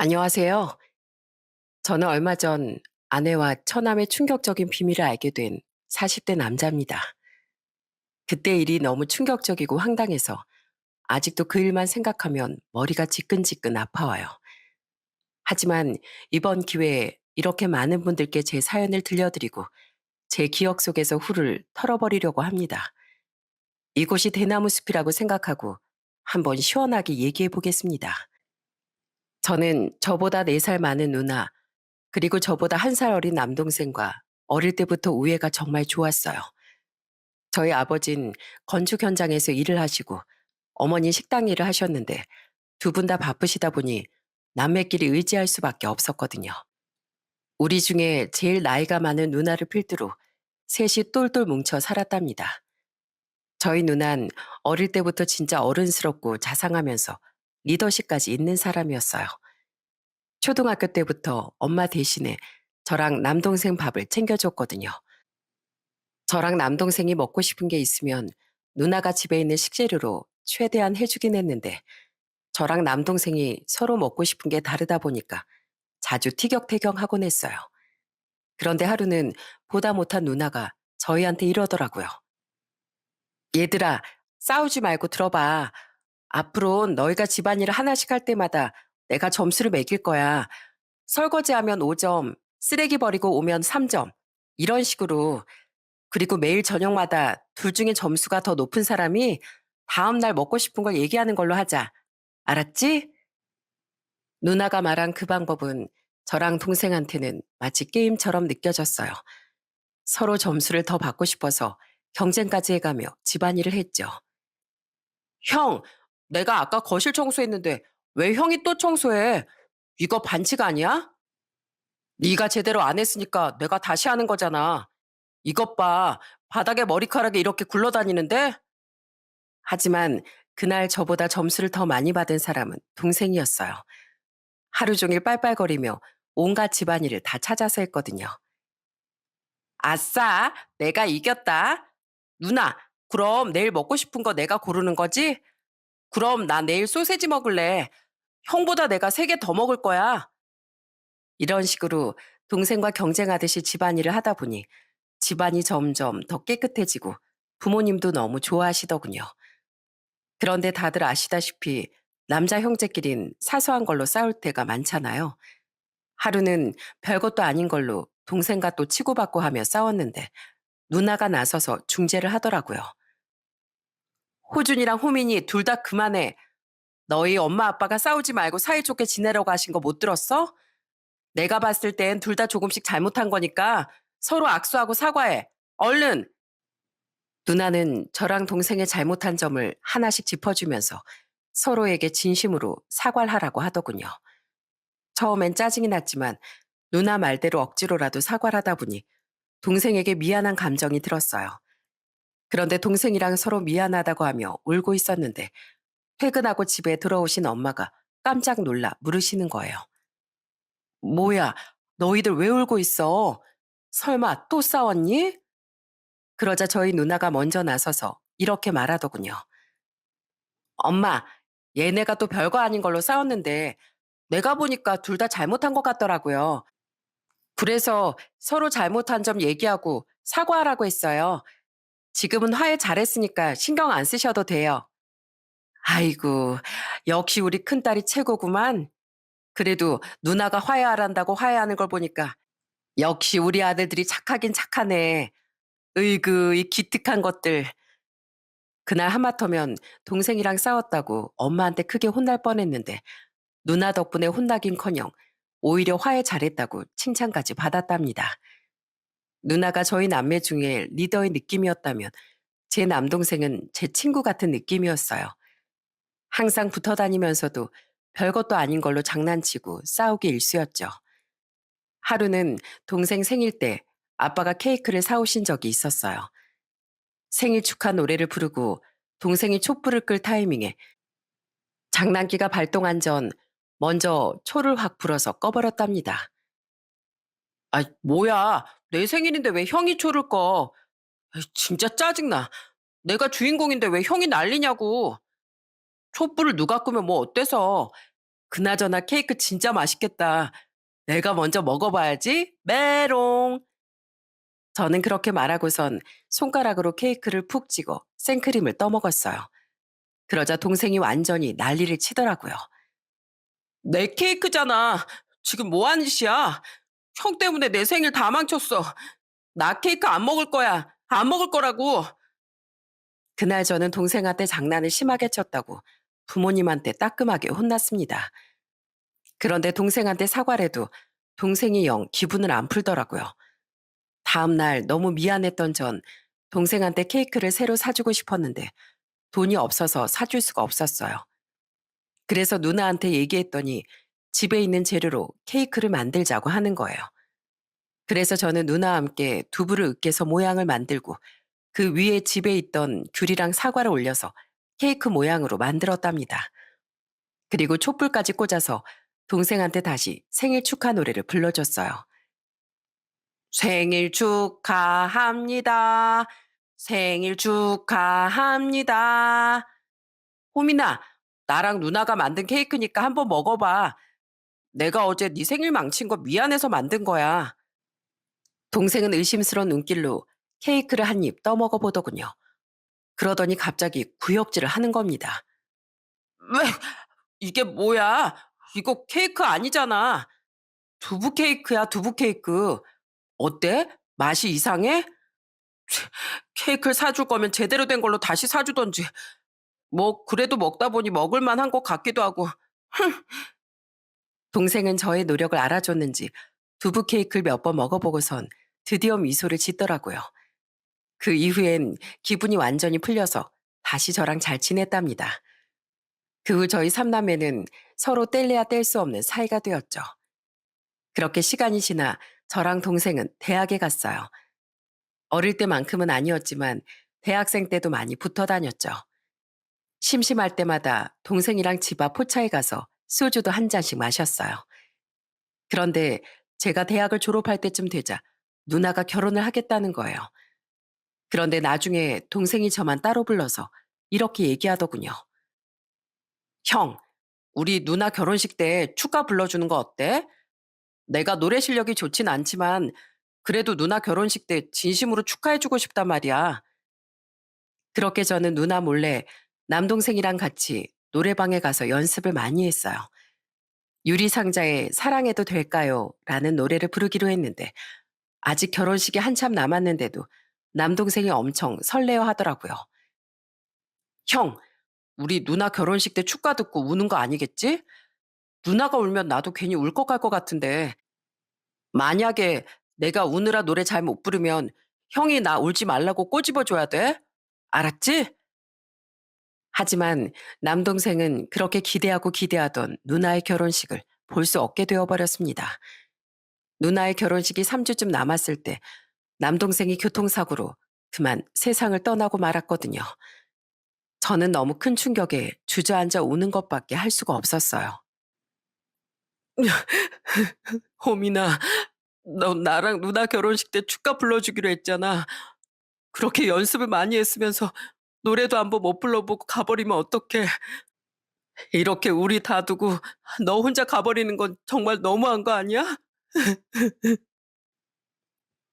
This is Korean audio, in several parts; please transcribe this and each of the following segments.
안녕하세요. 저는 얼마 전 아내와 처남의 충격적인 비밀을 알게 된 40대 남자입니다. 그때 일이 너무 충격적이고 황당해서 아직도 그 일만 생각하면 머리가 지끈지끈 아파와요. 하지만 이번 기회에 이렇게 많은 분들께 제 사연을 들려드리고 제 기억 속에서 후를 털어버리려고 합니다. 이곳이 대나무 숲이라고 생각하고 한번 시원하게 얘기해 보겠습니다. 저는 저보다 4살 많은 누나, 그리고 저보다 1살 어린 남동생과 어릴 때부터 우애가 정말 좋았어요. 저희 아버진 건축 현장에서 일을 하시고 어머니 식당 일을 하셨는데 두 분 다 바쁘시다 보니 남매끼리 의지할 수밖에 없었거든요. 우리 중에 제일 나이가 많은 누나를 필두로 셋이 똘똘 뭉쳐 살았답니다. 저희 누난 어릴 때부터 진짜 어른스럽고 자상하면서 리더십까지 있는 사람이었어요. 초등학교 때부터 엄마 대신에 저랑 남동생 밥을 챙겨줬거든요. 저랑 남동생이 먹고 싶은 게 있으면 누나가 집에 있는 식재료로 최대한 해주긴 했는데 저랑 남동생이 서로 먹고 싶은 게 다르다 보니까 자주 티격태격하곤 했어요. 그런데 하루는 보다 못한 누나가 저희한테 이러더라고요. 얘들아, 싸우지 말고 들어봐. 앞으론 너희가 집안일을 하나씩 할 때마다 내가 점수를 매길 거야. 설거지하면 5점, 쓰레기 버리고 오면 3점. 이런 식으로. 그리고 매일 저녁마다 둘 중에 점수가 더 높은 사람이 다음 날 먹고 싶은 걸 얘기하는 걸로 하자. 알았지? 누나가 말한 그 방법은 저랑 동생한테는 마치 게임처럼 느껴졌어요. 서로 점수를 더 받고 싶어서 경쟁까지 해가며 집안일을 했죠. 형, 내가 아까 거실 청소했는데 왜 형이 또 청소해? 이거 반칙 아니야? 네가 제대로 안 했으니까 내가 다시 하는 거잖아. 이것 봐. 바닥에 머리카락이 이렇게 굴러다니는데? 하지만 그날 저보다 점수를 더 많이 받은 사람은 동생이었어요. 하루 종일 빨빨거리며 온갖 집안일을 다 찾아서 했거든요. 아싸, 내가 이겼다. 누나, 그럼 내일 먹고 싶은 거 내가 고르는 거지? 그럼 나 내일 소세지 먹을래. 형보다 내가 3개 더 먹을 거야. 이런 식으로 동생과 경쟁하듯이 집안일을 하다 보니 집안이 점점 더 깨끗해지고 부모님도 너무 좋아하시더군요. 그런데 다들 아시다시피 남자 형제끼린 사소한 걸로 싸울 때가 많잖아요. 하루는 별것도 아닌 걸로 동생과 또 치고받고 하며 싸웠는데 누나가 나서서 중재를 하더라고요. 호준이랑 호민이 둘 다 그만해. 너희 엄마 아빠가 싸우지 말고 사이좋게 지내려고 하신 거 못 들었어? 내가 봤을 땐 둘 다 조금씩 잘못한 거니까 서로 악수하고 사과해. 얼른! 누나는 저랑 동생의 잘못한 점을 하나씩 짚어주면서 서로에게 진심으로 사과를 하라고 하더군요. 처음엔 짜증이 났지만 누나 말대로 억지로라도 사과를 하다 보니 동생에게 미안한 감정이 들었어요. 그런데 동생이랑 서로 미안하다고 하며 울고 있었는데 퇴근하고 집에 들어오신 엄마가 깜짝 놀라 물으시는 거예요. 뭐야, 너희들 왜 울고 있어? 설마 또 싸웠니? 그러자 저희 누나가 먼저 나서서 이렇게 말하더군요. 엄마, 얘네가 또 별거 아닌 걸로 싸웠는데 내가 보니까 둘 다 잘못한 것 같더라고요. 그래서 서로 잘못한 점 얘기하고 사과하라고 했어요. 지금은 화해 잘했으니까 신경 안 쓰셔도 돼요. 아이고, 역시 우리 큰딸이 최고구만. 그래도 누나가 화해하란다고 화해하는 걸 보니까 역시 우리 아들들이 착하긴 착하네. 으이그, 이 기특한 것들. 그날 하마터면 동생이랑 싸웠다고 엄마한테 크게 혼날 뻔했는데 누나 덕분에 혼나긴커녕 오히려 화해 잘했다고 칭찬까지 받았답니다. 누나가 저희 남매 중에 리더의 느낌이었다면 제 남동생은 제 친구 같은 느낌이었어요. 항상 붙어 다니면서도 별것도 아닌 걸로 장난치고 싸우기 일쑤였죠. 하루는 동생 생일 때 아빠가 케이크를 사오신 적이 있었어요. 생일 축하 노래를 부르고 동생이 촛불을 끌 타이밍에 장난기가 발동한 전 먼저 초를 확 불어서 꺼버렸답니다. 아, 뭐야. 내 생일인데 왜 형이 초를 꺼. 아이, 진짜 짜증나. 내가 주인공인데 왜 형이 난리냐고. 촛불을 누가 끄면 뭐 어때서. 그나저나 케이크 진짜 맛있겠다. 내가 먼저 먹어봐야지. 메롱. 저는 그렇게 말하고선 손가락으로 케이크를 푹 쥐고 생크림을 떠먹었어요. 그러자 동생이 완전히 난리를 치더라고요. 내 케이크잖아. 지금 뭐 하는 짓이야? 형 때문에 내 생일 다 망쳤어. 나 케이크 안 먹을 거야. 안 먹을 거라고. 그날 저는 동생한테 장난을 심하게 쳤다고 부모님한테 따끔하게 혼났습니다. 그런데 동생한테 사과를 해도 동생이 영 기분을 안 풀더라고요. 다음 날 너무 미안했던 전 동생한테 케이크를 새로 사주고 싶었는데 돈이 없어서 사줄 수가 없었어요. 그래서 누나한테 얘기했더니 집에 있는 재료로 케이크를 만들자고 하는 거예요. 그래서 저는 누나와 함께 두부를 으깨서 모양을 만들고 그 위에 집에 있던 귤이랑 사과를 올려서 케이크 모양으로 만들었답니다. 그리고 촛불까지 꽂아서 동생한테 다시 생일 축하 노래를 불러줬어요. 생일 축하합니다. 생일 축하합니다. 호민아, 나랑 누나가 만든 케이크니까 한번 먹어봐. 내가 어제 네 생일 망친 거 미안해서 만든 거야. 동생은 의심스러운 눈길로 케이크를 한 입 떠먹어 보더군요. 그러더니 갑자기 구역질을 하는 겁니다. 왜? 이게 뭐야? 이거 케이크 아니잖아. 두부 케이크야, 두부 케이크. 어때? 맛이 이상해? 케이크를 사줄 거면 제대로 된 걸로 다시 사주던지. 뭐, 그래도 먹다 보니 먹을만 한 것 같기도 하고. 동생은 저의 노력을 알아줬는지 두부 케이크를 몇 번 먹어보고선 드디어 미소를 짓더라고요. 그 이후엔 기분이 완전히 풀려서 다시 저랑 잘 지냈답니다. 그 후 저희 삼남매는 서로 뗄래야 뗄 수 없는 사이가 되었죠. 그렇게 시간이 지나 저랑 동생은 대학에 갔어요. 어릴 때만큼은 아니었지만 대학생 때도 많이 붙어 다녔죠. 심심할 때마다 동생이랑 집 앞 포차에 가서 소주도 한 잔씩 마셨어요. 그런데 제가 대학을 졸업할 때쯤 되자 누나가 결혼을 하겠다는 거예요. 그런데 나중에 동생이 저만 따로 불러서 이렇게 얘기하더군요. 형, 우리 누나 결혼식 때 축가 불러주는 거 어때? 내가 노래 실력이 좋진 않지만 그래도 누나 결혼식 때 진심으로 축하해주고 싶단 말이야. 그렇게 저는 누나 몰래 남동생이랑 같이 노래방에 가서 연습을 많이 했어요. 유리상자의 사랑해도 될까요? 라는 노래를 부르기로 했는데 아직 결혼식이 한참 남았는데도 남동생이 엄청 설레어 하더라고요. 형, 우리 누나 결혼식 때 축가 듣고 우는 거 아니겠지? 누나가 울면 나도 괜히 울컥할 것 같은데 만약에 내가 우느라 노래 잘 못 부르면 형이 나 울지 말라고 꼬집어줘야 돼? 알았지? 하지만 남동생은 그렇게 기대하고 기대하던 누나의 결혼식을 볼 수 없게 되어버렸습니다. 누나의 결혼식이 3주쯤 남았을 때 남동생이 교통사고로 그만 세상을 떠나고 말았거든요. 저는 너무 큰 충격에 주저앉아 우는 것밖에 할 수가 없었어요. 호민아, 너 나랑 누나 결혼식 때 축가 불러주기로 했잖아. 그렇게 연습을 많이 했으면서 노래도 한번 못 불러보고 가버리면 어떡해. 이렇게 우리 다 두고 너 혼자 가버리는 건 정말 너무한 거 아니야?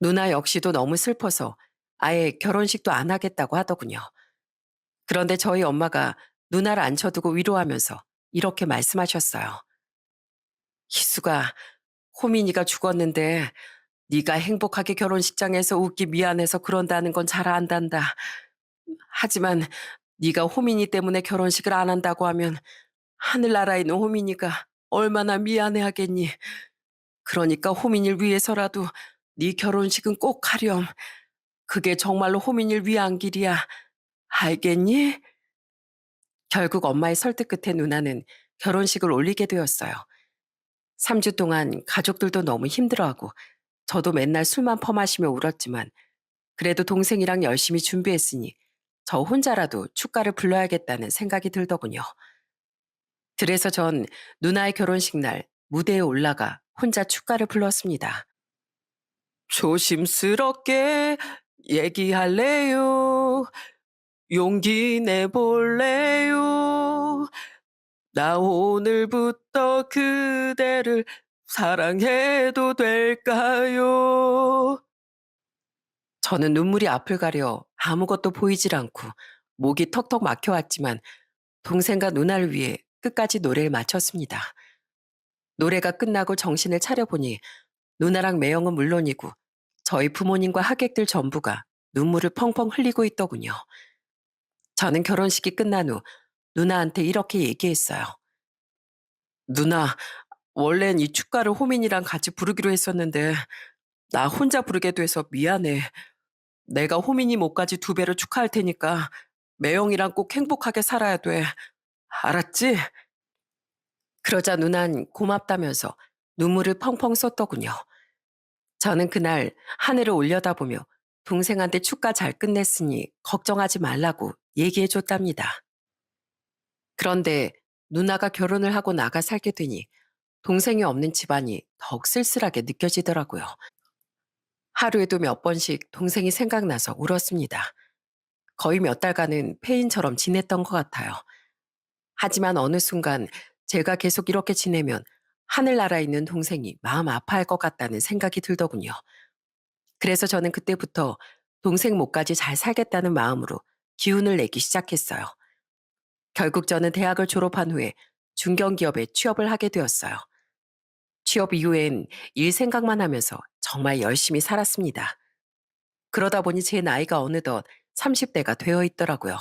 누나 역시도 너무 슬퍼서 아예 결혼식도 안 하겠다고 하더군요. 그런데 저희 엄마가 누나를 앉혀두고 위로하면서 이렇게 말씀하셨어요. 희수가 호민이가 죽었는데 네가 행복하게 결혼식장에서 웃기 미안해서 그런다는 건 잘 안단다. 하지만 네가 호민이 때문에 결혼식을 안 한다고 하면 하늘나라에 있는 호민이가 얼마나 미안해하겠니. 그러니까 호민이를 위해서라도 네 결혼식은 꼭 하렴. 그게 정말로 호민이를 위한 길이야. 알겠니? 결국 엄마의 설득 끝에 누나는 결혼식을 올리게 되었어요. 3주 동안 가족들도 너무 힘들어하고 저도 맨날 술만 퍼마시며 울었지만 그래도 동생이랑 열심히 준비했으니 저 혼자라도 축가를 불러야겠다는 생각이 들더군요. 그래서 전 누나의 결혼식 날 무대에 올라가 혼자 축가를 불렀습니다. 조심스럽게 얘기할래요. 용기 내볼래요. 나 오늘부터 그대를 사랑해도 될까요? 저는 눈물이 앞을 가려 아무것도 보이질 않고 목이 턱턱 막혀왔지만 동생과 누나를 위해 끝까지 노래를 마쳤습니다. 노래가 끝나고 정신을 차려보니 누나랑 매형은 물론이고 저희 부모님과 하객들 전부가 눈물을 펑펑 흘리고 있더군요. 저는 결혼식이 끝난 후 누나한테 이렇게 얘기했어요. 누나, 원래는 이 축가를 호민이랑 같이 부르기로 했었는데 나 혼자 부르게 돼서 미안해. 내가 호민이 목까지 두 배로 축하할 테니까 매형이랑 꼭 행복하게 살아야 돼. 알았지? 그러자 누난 고맙다면서 눈물을 펑펑 쏟더군요. 저는 그날 하늘을 올려다보며 동생한테 축가 잘 끝냈으니 걱정하지 말라고 얘기해 줬답니다. 그런데 누나가 결혼을 하고 나가 살게 되니 동생이 없는 집안이 더욱 쓸쓸하게 느껴지더라고요. 하루에도 몇 번씩 동생이 생각나서 울었습니다. 거의 몇 달간은 폐인처럼 지냈던 것 같아요. 하지만 어느 순간 제가 계속 이렇게 지내면 하늘나라에 있는 동생이 마음 아파할 것 같다는 생각이 들더군요. 그래서 저는 그때부터 동생 목까지 잘 살겠다는 마음으로 기운을 내기 시작했어요. 결국 저는 대학을 졸업한 후에 중견기업에 취업을 하게 되었어요. 취업 이후엔 일 생각만 하면서 정말 열심히 살았습니다. 그러다 보니 제 나이가 어느덧 30대가 되어 있더라고요.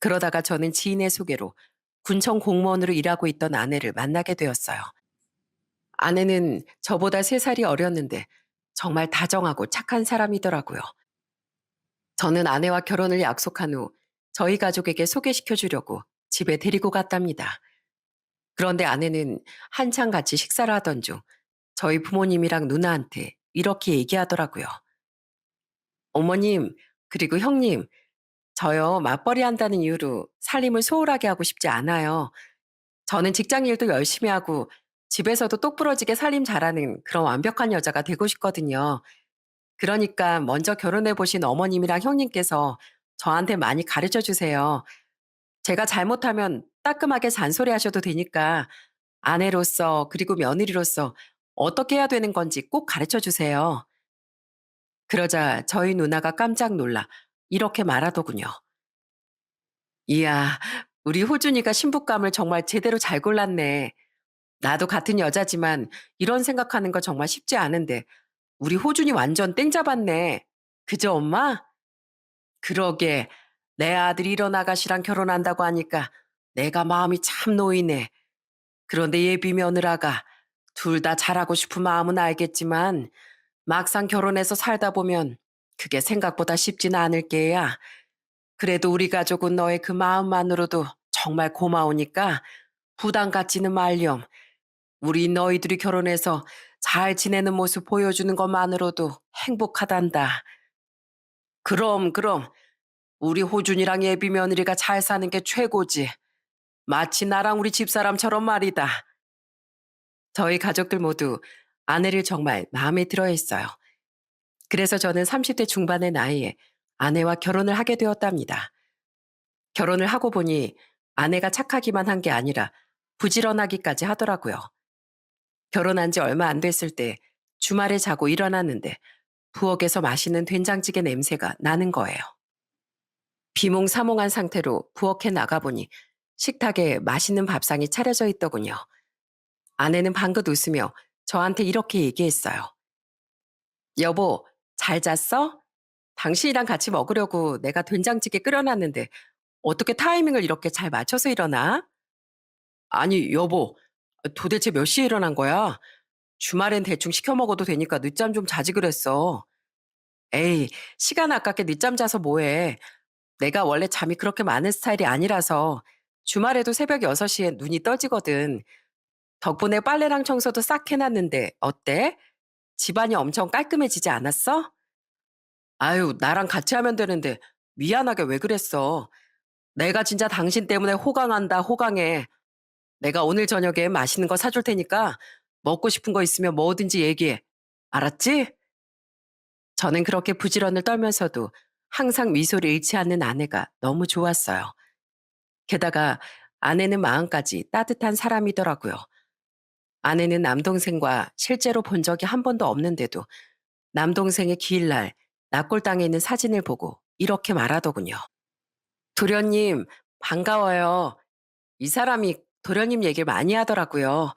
그러다가 저는 지인의 소개로 군청 공무원으로 일하고 있던 아내를 만나게 되었어요. 아내는 저보다 3살이 어렸는데 정말 다정하고 착한 사람이더라고요. 저는 아내와 결혼을 약속한 후 저희 가족에게 소개시켜 주려고 집에 데리고 갔답니다. 그런데 아내는 한창 같이 식사를 하던 중 저희 부모님이랑 누나한테 이렇게 얘기하더라고요. 어머님, 그리고 형님, 저요 맞벌이 한다는 이유로 살림을 소홀하게 하고 싶지 않아요. 저는 직장 일도 열심히 하고 집에서도 똑부러지게 살림 잘하는 그런 완벽한 여자가 되고 싶거든요. 그러니까 먼저 결혼해 보신 어머님이랑 형님께서 저한테 많이 가르쳐 주세요. 제가 잘못하면 따끔하게 잔소리하셔도 되니까 아내로서 그리고 며느리로서 어떻게 해야 되는 건지 꼭 가르쳐 주세요. 그러자 저희 누나가 깜짝 놀라 이렇게 말하더군요. 이야, 우리 호준이가 신부감을 정말 제대로 잘 골랐네. 나도 같은 여자지만 이런 생각하는 거 정말 쉽지 않은데 우리 호준이 완전 땡 잡았네. 그죠, 엄마? 그러게. 내 아들이 이런 아가씨랑 결혼한다고 하니까 내가 마음이 참 놓이네. 그런데 예비 며느라가 둘 다 잘하고 싶은 마음은 알겠지만 막상 결혼해서 살다 보면 그게 생각보다 쉽지는 않을 게야. 그래도 우리 가족은 너의 그 마음만으로도 정말 고마우니까 부담 갖지는 말렴. 우리 너희들이 결혼해서 잘 지내는 모습 보여주는 것만으로도 행복하단다. 그럼 우리 호준이랑 예비 며느리가 잘 사는 게 최고지. 마치 나랑 우리 집사람처럼 말이다. 저희 가족들 모두 아내를 정말 마음에 들어 했어요. 그래서 저는 30대 중반의 나이에 아내와 결혼을 하게 되었답니다. 결혼을 하고 보니 아내가 착하기만 한 게 아니라 부지런하기까지 하더라고요. 결혼한 지 얼마 안 됐을 때 주말에 자고 일어났는데 부엌에서 맛있는 된장찌개 냄새가 나는 거예요. 비몽사몽한 상태로 부엌에 나가보니 식탁에 맛있는 밥상이 차려져 있더군요. 아내는 방긋 웃으며 저한테 이렇게 얘기했어요. 여보, 잘 잤어? 당신이랑 같이 먹으려고 내가 된장찌개 끓여놨는데 어떻게 타이밍을 이렇게 잘 맞춰서 일어나? 아니, 여보, 도대체 몇 시에 일어난 거야? 주말엔 대충 시켜 먹어도 되니까 늦잠 좀 자지 그랬어. 에이, 시간 아깝게 늦잠 자서 뭐해. 내가 원래 잠이 그렇게 많은 스타일이 아니라서 주말에도 새벽 6시에 눈이 떠지거든. 덕분에 빨래랑 청소도 싹 해놨는데 어때? 집안이 엄청 깔끔해지지 않았어? 아유, 나랑 같이 하면 되는데 미안하게 왜 그랬어? 내가 진짜 당신 때문에 호강한다, 호강해. 내가 오늘 저녁에 맛있는 거 사줄 테니까 먹고 싶은 거 있으면 뭐든지 얘기해. 알았지? 저는 그렇게 부지런을 떨면서도 항상 미소를 잃지 않는 아내가 너무 좋았어요. 게다가 아내는 마음까지 따뜻한 사람이더라고요. 아내는 남동생과 실제로 본 적이 한 번도 없는데도 남동생의 기일날 납골당에 있는 사진을 보고 이렇게 말하더군요. 도련님, 반가워요. 이 사람이 도련님 얘기를 많이 하더라고요.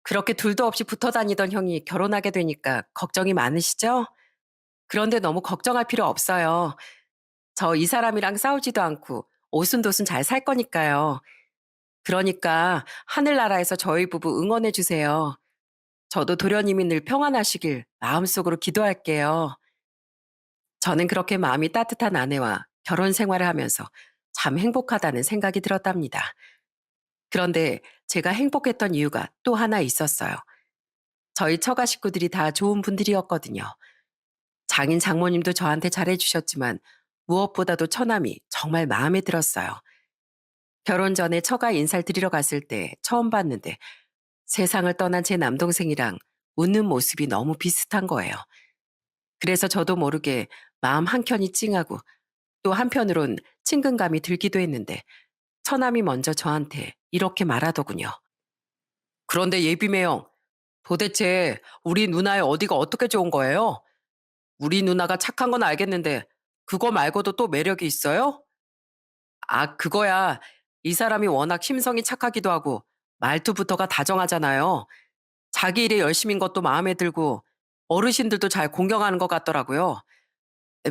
그렇게 둘도 없이 붙어 다니던 형이 결혼하게 되니까 걱정이 많으시죠? 그런데 너무 걱정할 필요 없어요. 저 이 사람이랑 싸우지도 않고 오순도순 잘 살 거니까요. 그러니까 하늘나라에서 저희 부부 응원해 주세요. 저도 도련님이 늘 평안하시길 마음속으로 기도할게요. 저는 그렇게 마음이 따뜻한 아내와 결혼 생활을 하면서 참 행복하다는 생각이 들었답니다. 그런데 제가 행복했던 이유가 또 하나 있었어요. 저희 처가 식구들이 다 좋은 분들이었거든요. 장인 장모님도 저한테 잘해주셨지만 무엇보다도 처남이 정말 마음에 들었어요. 결혼 전에 처가 인사를 드리러 갔을 때 처음 봤는데 세상을 떠난 제 남동생이랑 웃는 모습이 너무 비슷한 거예요. 그래서 저도 모르게 마음 한켠이 찡하고 또 한편으론 친근감이 들기도 했는데 처남이 먼저 저한테 이렇게 말하더군요. 그런데 예비매형, 도대체 우리 누나의 어디가 어떻게 좋은 거예요? 우리 누나가 착한 건 알겠는데 그거 말고도 또 매력이 있어요? 아, 그거야. 이 사람이 워낙 심성이 착하기도 하고 말투부터가 다정하잖아요. 자기 일에 열심인 것도 마음에 들고 어르신들도 잘 공경하는 것 같더라고요.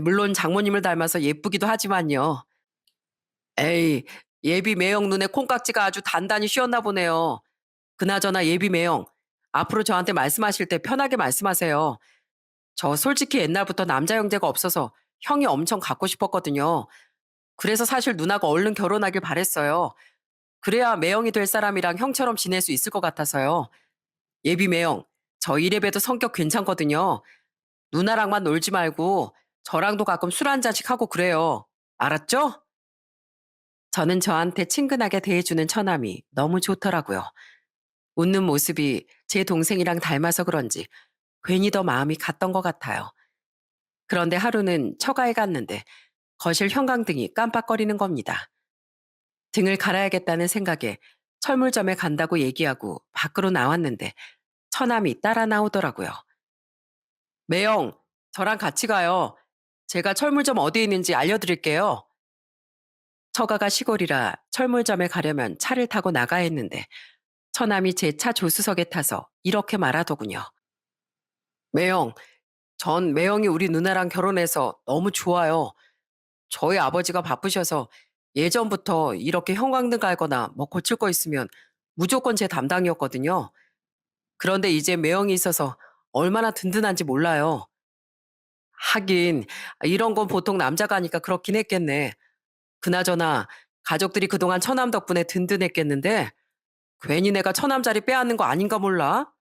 물론 장모님을 닮아서 예쁘기도 하지만요. 에이, 예비 매형 눈에 콩깍지가 아주 단단히 씌었나 보네요. 그나저나 예비 매형, 앞으로 저한테 말씀하실 때 편하게 말씀하세요. 저 솔직히 옛날부터 남자 형제가 없어서 형이 엄청 갖고 싶었거든요. 그래서 사실 누나가 얼른 결혼하길 바랬어요. 그래야 매형이 될 사람이랑 형처럼 지낼 수 있을 것 같아서요. 예비 매형, 저 이래봬도 성격 괜찮거든요. 누나랑만 놀지 말고 저랑도 가끔 술 한 잔씩 하고 그래요. 알았죠? 저는 저한테 친근하게 대해주는 처남이 너무 좋더라고요. 웃는 모습이 제 동생이랑 닮아서 그런지 괜히 더 마음이 갔던 것 같아요. 그런데 하루는 처가에 갔는데 거실 형광등이 깜빡거리는 겁니다. 등을 갈아야겠다는 생각에 철물점에 간다고 얘기하고 밖으로 나왔는데 처남이 따라 나오더라고요. 매영, 저랑 같이 가요. 제가 철물점 어디에 있는지 알려드릴게요. 처가가 시골이라 철물점에 가려면 차를 타고 나가야 했는데 처남이 제 차 조수석에 타서 이렇게 말하더군요. 매영, 전 매영이 우리 누나랑 결혼해서 너무 좋아요. 저희 아버지가 바쁘셔서 예전부터 이렇게 형광등 갈거나 뭐 고칠 거 있으면 무조건 제 담당이었거든요. 그런데 이제 매형이 있어서 얼마나 든든한지 몰라요. 하긴 이런 건 보통 남자가 하니까 그렇긴 했겠네. 그나저나 가족들이 그동안 처남 덕분에 든든했겠는데 괜히 내가 처남 자리 빼앗는 거 아닌가 몰라?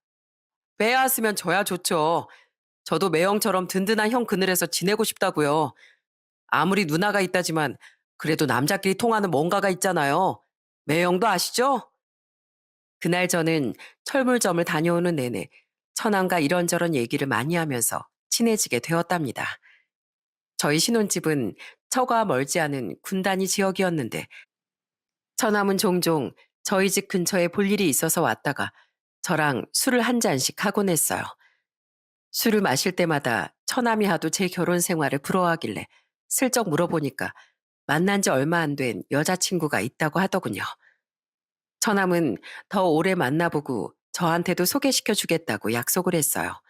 빼앗으면 저야 좋죠. 저도 매형처럼 든든한 형 그늘에서 지내고 싶다고요. 아무리 누나가 있다지만 그래도 남자끼리 통하는 뭔가가 있잖아요. 매형도 아시죠? 그날 저는 철물점을 다녀오는 내내 처남과 이런저런 얘기를 많이 하면서 친해지게 되었답니다. 저희 신혼집은 처가 멀지 않은 군단위 지역이었는데 처남은 종종 저희 집 근처에 볼 일이 있어서 왔다가 저랑 술을 한 잔씩 하곤 했어요. 술을 마실 때마다 처남이 하도 제 결혼 생활을 부러워하길래 슬쩍 물어보니까 만난 지 얼마 안 된 여자친구가 있다고 하더군요. 처남은 더 오래 만나보고 저한테도 소개시켜 주겠다고 약속을 했어요.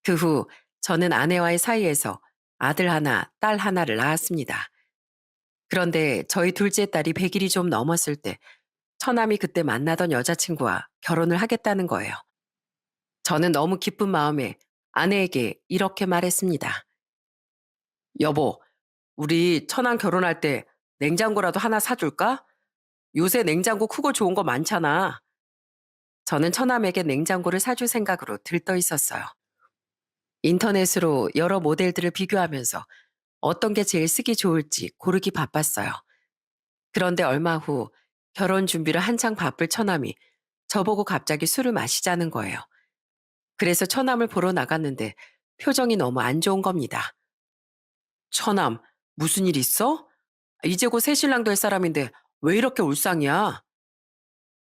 그 후 저는 아내와의 사이에서 아들 하나, 딸 하나를 낳았습니다. 그런데 저희 둘째 딸이 100일이 좀 넘었을 때 처남이 그때 만나던 여자친구와 결혼을 하겠다는 거예요. 저는 너무 기쁜 마음에 아내에게 이렇게 말했습니다. 여보, 우리 처남 결혼할 때 냉장고라도 하나 사줄까? 요새 냉장고 크고 좋은 거 많잖아. 저는 처남에게 냉장고를 사줄 생각으로 들떠 있었어요. 인터넷으로 여러 모델들을 비교하면서 어떤 게 제일 쓰기 좋을지 고르기 바빴어요. 그런데 얼마 후 결혼 준비를 한창 바쁠 처남이 저보고 갑자기 술을 마시자는 거예요. 그래서 처남을 보러 나갔는데 표정이 너무 안 좋은 겁니다. 처남, 무슨 일 있어? 이제 곧 새신랑 될 사람인데 왜 이렇게 울상이야?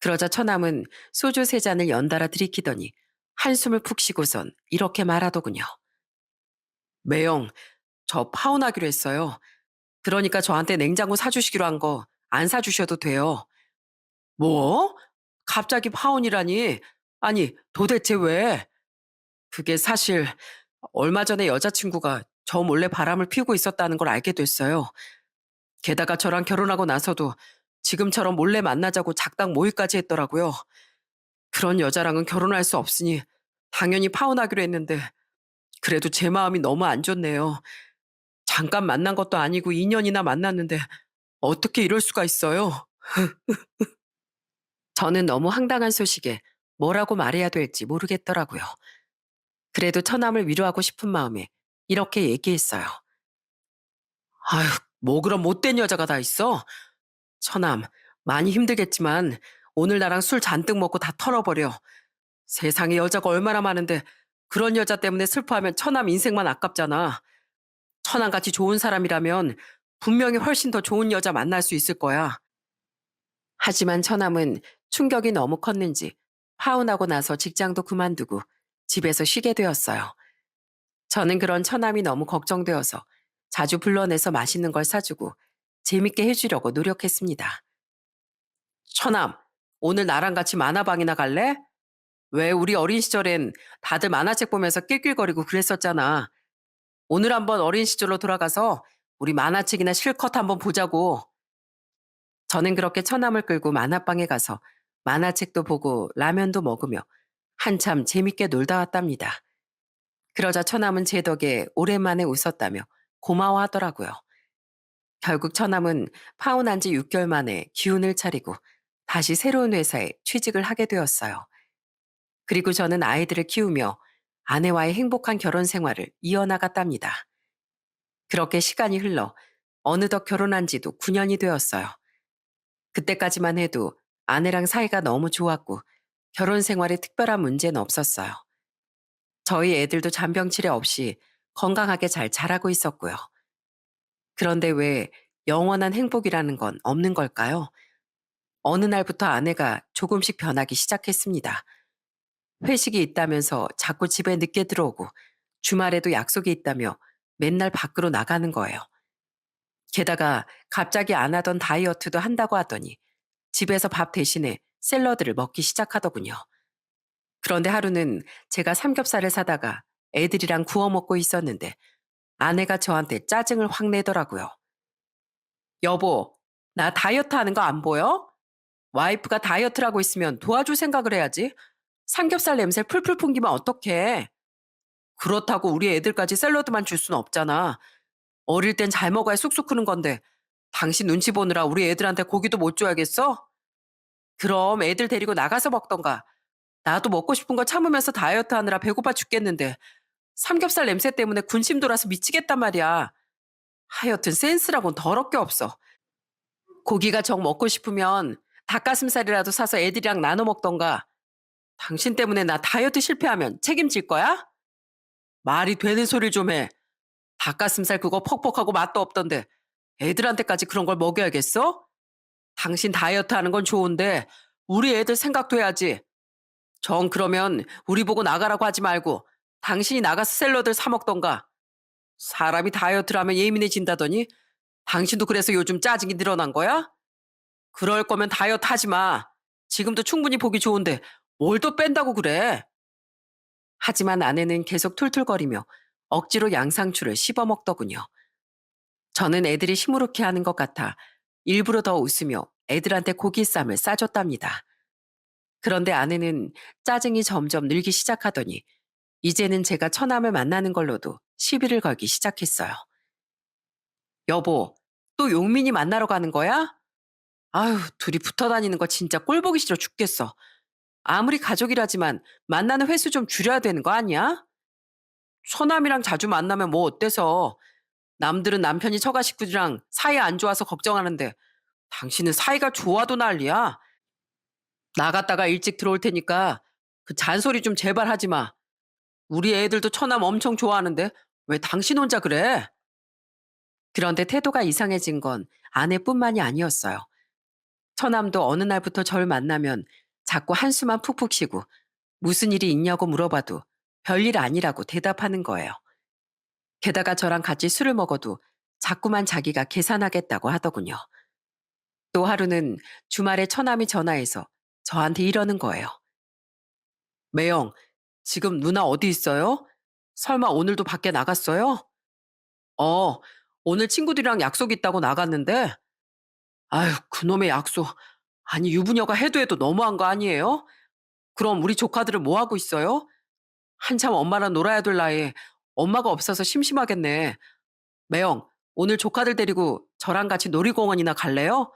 그러자 처남은 소주 세 잔을 연달아 들이키더니 한숨을 푹 쉬고선 이렇게 말하더군요. 매영, 저 파혼하기로 했어요. 그러니까 저한테 냉장고 사주시기로 한 거 안 사주셔도 돼요. 뭐? 갑자기 파혼이라니? 아니, 도대체 왜? 그게 사실 얼마 전에 여자친구가 저 몰래 바람을 피우고 있었다는 걸 알게 됐어요. 게다가 저랑 결혼하고 나서도 지금처럼 몰래 만나자고 작당 모의까지 했더라고요. 그런 여자랑은 결혼할 수 없으니 당연히 파혼하기로 했는데 그래도 제 마음이 너무 안 좋네요. 잠깐 만난 것도 아니고 2년이나 만났는데 어떻게 이럴 수가 있어요? 저는 너무 황당한 소식에 뭐라고 말해야 될지 모르겠더라고요. 그래도 처남을 위로하고 싶은 마음에 이렇게 얘기했어요. 아휴, 뭐 그런 못된 여자가 다 있어? 처남, 많이 힘들겠지만 오늘 나랑 술 잔뜩 먹고 다 털어버려. 세상에 여자가 얼마나 많은데 그런 여자 때문에 슬퍼하면 처남 인생만 아깝잖아. 처남같이 좋은 사람이라면 분명히 훨씬 더 좋은 여자 만날 수 있을 거야. 하지만 처남은 충격이 너무 컸는지 파혼하고 나서 직장도 그만두고 집에서 쉬게 되었어요. 저는 그런 처남이 너무 걱정되어서 자주 불러내서 맛있는 걸 사주고 재밌게 해주려고 노력했습니다. 처남, 오늘 나랑 같이 만화방이나 갈래? 왜 우리 어린 시절엔 다들 만화책 보면서 낄낄거리고 그랬었잖아. 오늘 한번 어린 시절로 돌아가서 우리 만화책이나 실컷 한번 보자고. 저는 그렇게 처남을 끌고 만화방에 가서 만화책도 보고 라면도 먹으며 한참 재밌게 놀다 왔답니다. 그러자 처남은 제 덕에 오랜만에 웃었다며 고마워하더라고요. 결국 처남은 파혼한 지 6개월 만에 기운을 차리고 다시 새로운 회사에 취직을 하게 되었어요. 그리고 저는 아이들을 키우며 아내와의 행복한 결혼 생활을 이어나갔답니다. 그렇게 시간이 흘러 어느덧 결혼한 지도 9년이 되었어요. 그때까지만 해도 아내랑 사이가 너무 좋았고 결혼 생활에 특별한 문제는 없었어요. 저희 애들도 잔병치레 없이 건강하게 잘 자라고 있었고요. 그런데 왜 영원한 행복이라는 건 없는 걸까요? 어느 날부터 아내가 조금씩 변하기 시작했습니다. 회식이 있다면서 자꾸 집에 늦게 들어오고 주말에도 약속이 있다며 맨날 밖으로 나가는 거예요. 게다가 갑자기 안 하던 다이어트도 한다고 하더니 집에서 밥 대신에 샐러드를 먹기 시작하더군요. 그런데 하루는 제가 삼겹살을 사다가 애들이랑 구워 먹고 있었는데 아내가 저한테 짜증을 확 내더라고요. 여보, 나 다이어트 하는 거 안 보여? 와이프가 다이어트라고 있으면 도와줄 생각을 해야지. 삼겹살 냄새 풀풀 풍기면 어떡해. 그렇다고 우리 애들까지 샐러드만 줄 수는 없잖아. 어릴 땐 잘 먹어야 쑥쑥 크는 건데 당신 눈치 보느라 우리 애들한테 고기도 못 줘야겠어? 그럼 애들 데리고 나가서 먹던가. 나도 먹고 싶은 거 참으면서 다이어트 하느라 배고파 죽겠는데 삼겹살 냄새 때문에 군침 돌아서 미치겠단 말이야. 하여튼 센스라곤 더럽게 없어. 고기가 정 먹고 싶으면 닭가슴살이라도 사서 애들이랑 나눠 먹던가. 당신 때문에 나 다이어트 실패하면 책임질 거야? 말이 되는 소리를 좀 해. 닭가슴살 그거 퍽퍽하고 맛도 없던데 애들한테까지 그런 걸 먹여야겠어? 당신 다이어트 하는 건 좋은데 우리 애들 생각도 해야지. 정 그러면 우리 보고 나가라고 하지 말고 당신이 나가서 샐러드를 사 먹던가. 사람이 다이어트를 하면 예민해진다더니 당신도 그래서 요즘 짜증이 늘어난 거야? 그럴 거면 다이어트 하지 마. 지금도 충분히 보기 좋은데 뭘 또 뺀다고 그래? 하지만 아내는 계속 툴툴거리며 억지로 양상추를 씹어 먹더군요. 저는 애들이 시무룩해 하는 것 같아 일부러 더 웃으며 애들한테 고기쌈을 싸줬답니다. 그런데 아내는 짜증이 점점 늘기 시작하더니 이제는 제가 처남을 만나는 걸로도 시비를 걸기 시작했어요. 여보, 또 용민이 만나러 가는 거야? 아휴, 둘이 붙어 다니는 거 진짜 꼴 보기 싫어 죽겠어. 아무리 가족이라지만 만나는 횟수 좀 줄여야 되는 거 아니야? 처남이랑 자주 만나면 뭐 어때서? 남들은 남편이 처가 식구들이랑 사이 안 좋아서 걱정하는데 당신은 사이가 좋아도 난리야. 나갔다가 일찍 들어올 테니까 그 잔소리 좀 제발 하지 마. 우리 애들도 처남 엄청 좋아하는데 왜 당신 혼자 그래? 그런데 태도가 이상해진 건 아내뿐만이 아니었어요. 처남도 어느 날부터 절 만나면 자꾸 한숨만 푹푹 쉬고 무슨 일이 있냐고 물어봐도 별일 아니라고 대답하는 거예요. 게다가 저랑 같이 술을 먹어도 자꾸만 자기가 계산하겠다고 하더군요. 또 하루는 주말에 처남이 전화해서 저한테 이러는 거예요. 매영, 지금 누나 어디 있어요? 설마 오늘도 밖에 나갔어요? 어, 오늘 친구들이랑 약속 있다고 나갔는데, 아유, 그놈의 약속. 아니, 유부녀가 해도 해도 너무한 거 아니에요? 그럼 우리 조카들은 뭐 하고 있어요? 한참 엄마랑 놀아야 될 나이에 엄마가 없어서 심심하겠네. 매영, 오늘 조카들 데리고 저랑 같이 놀이공원이나 갈래요?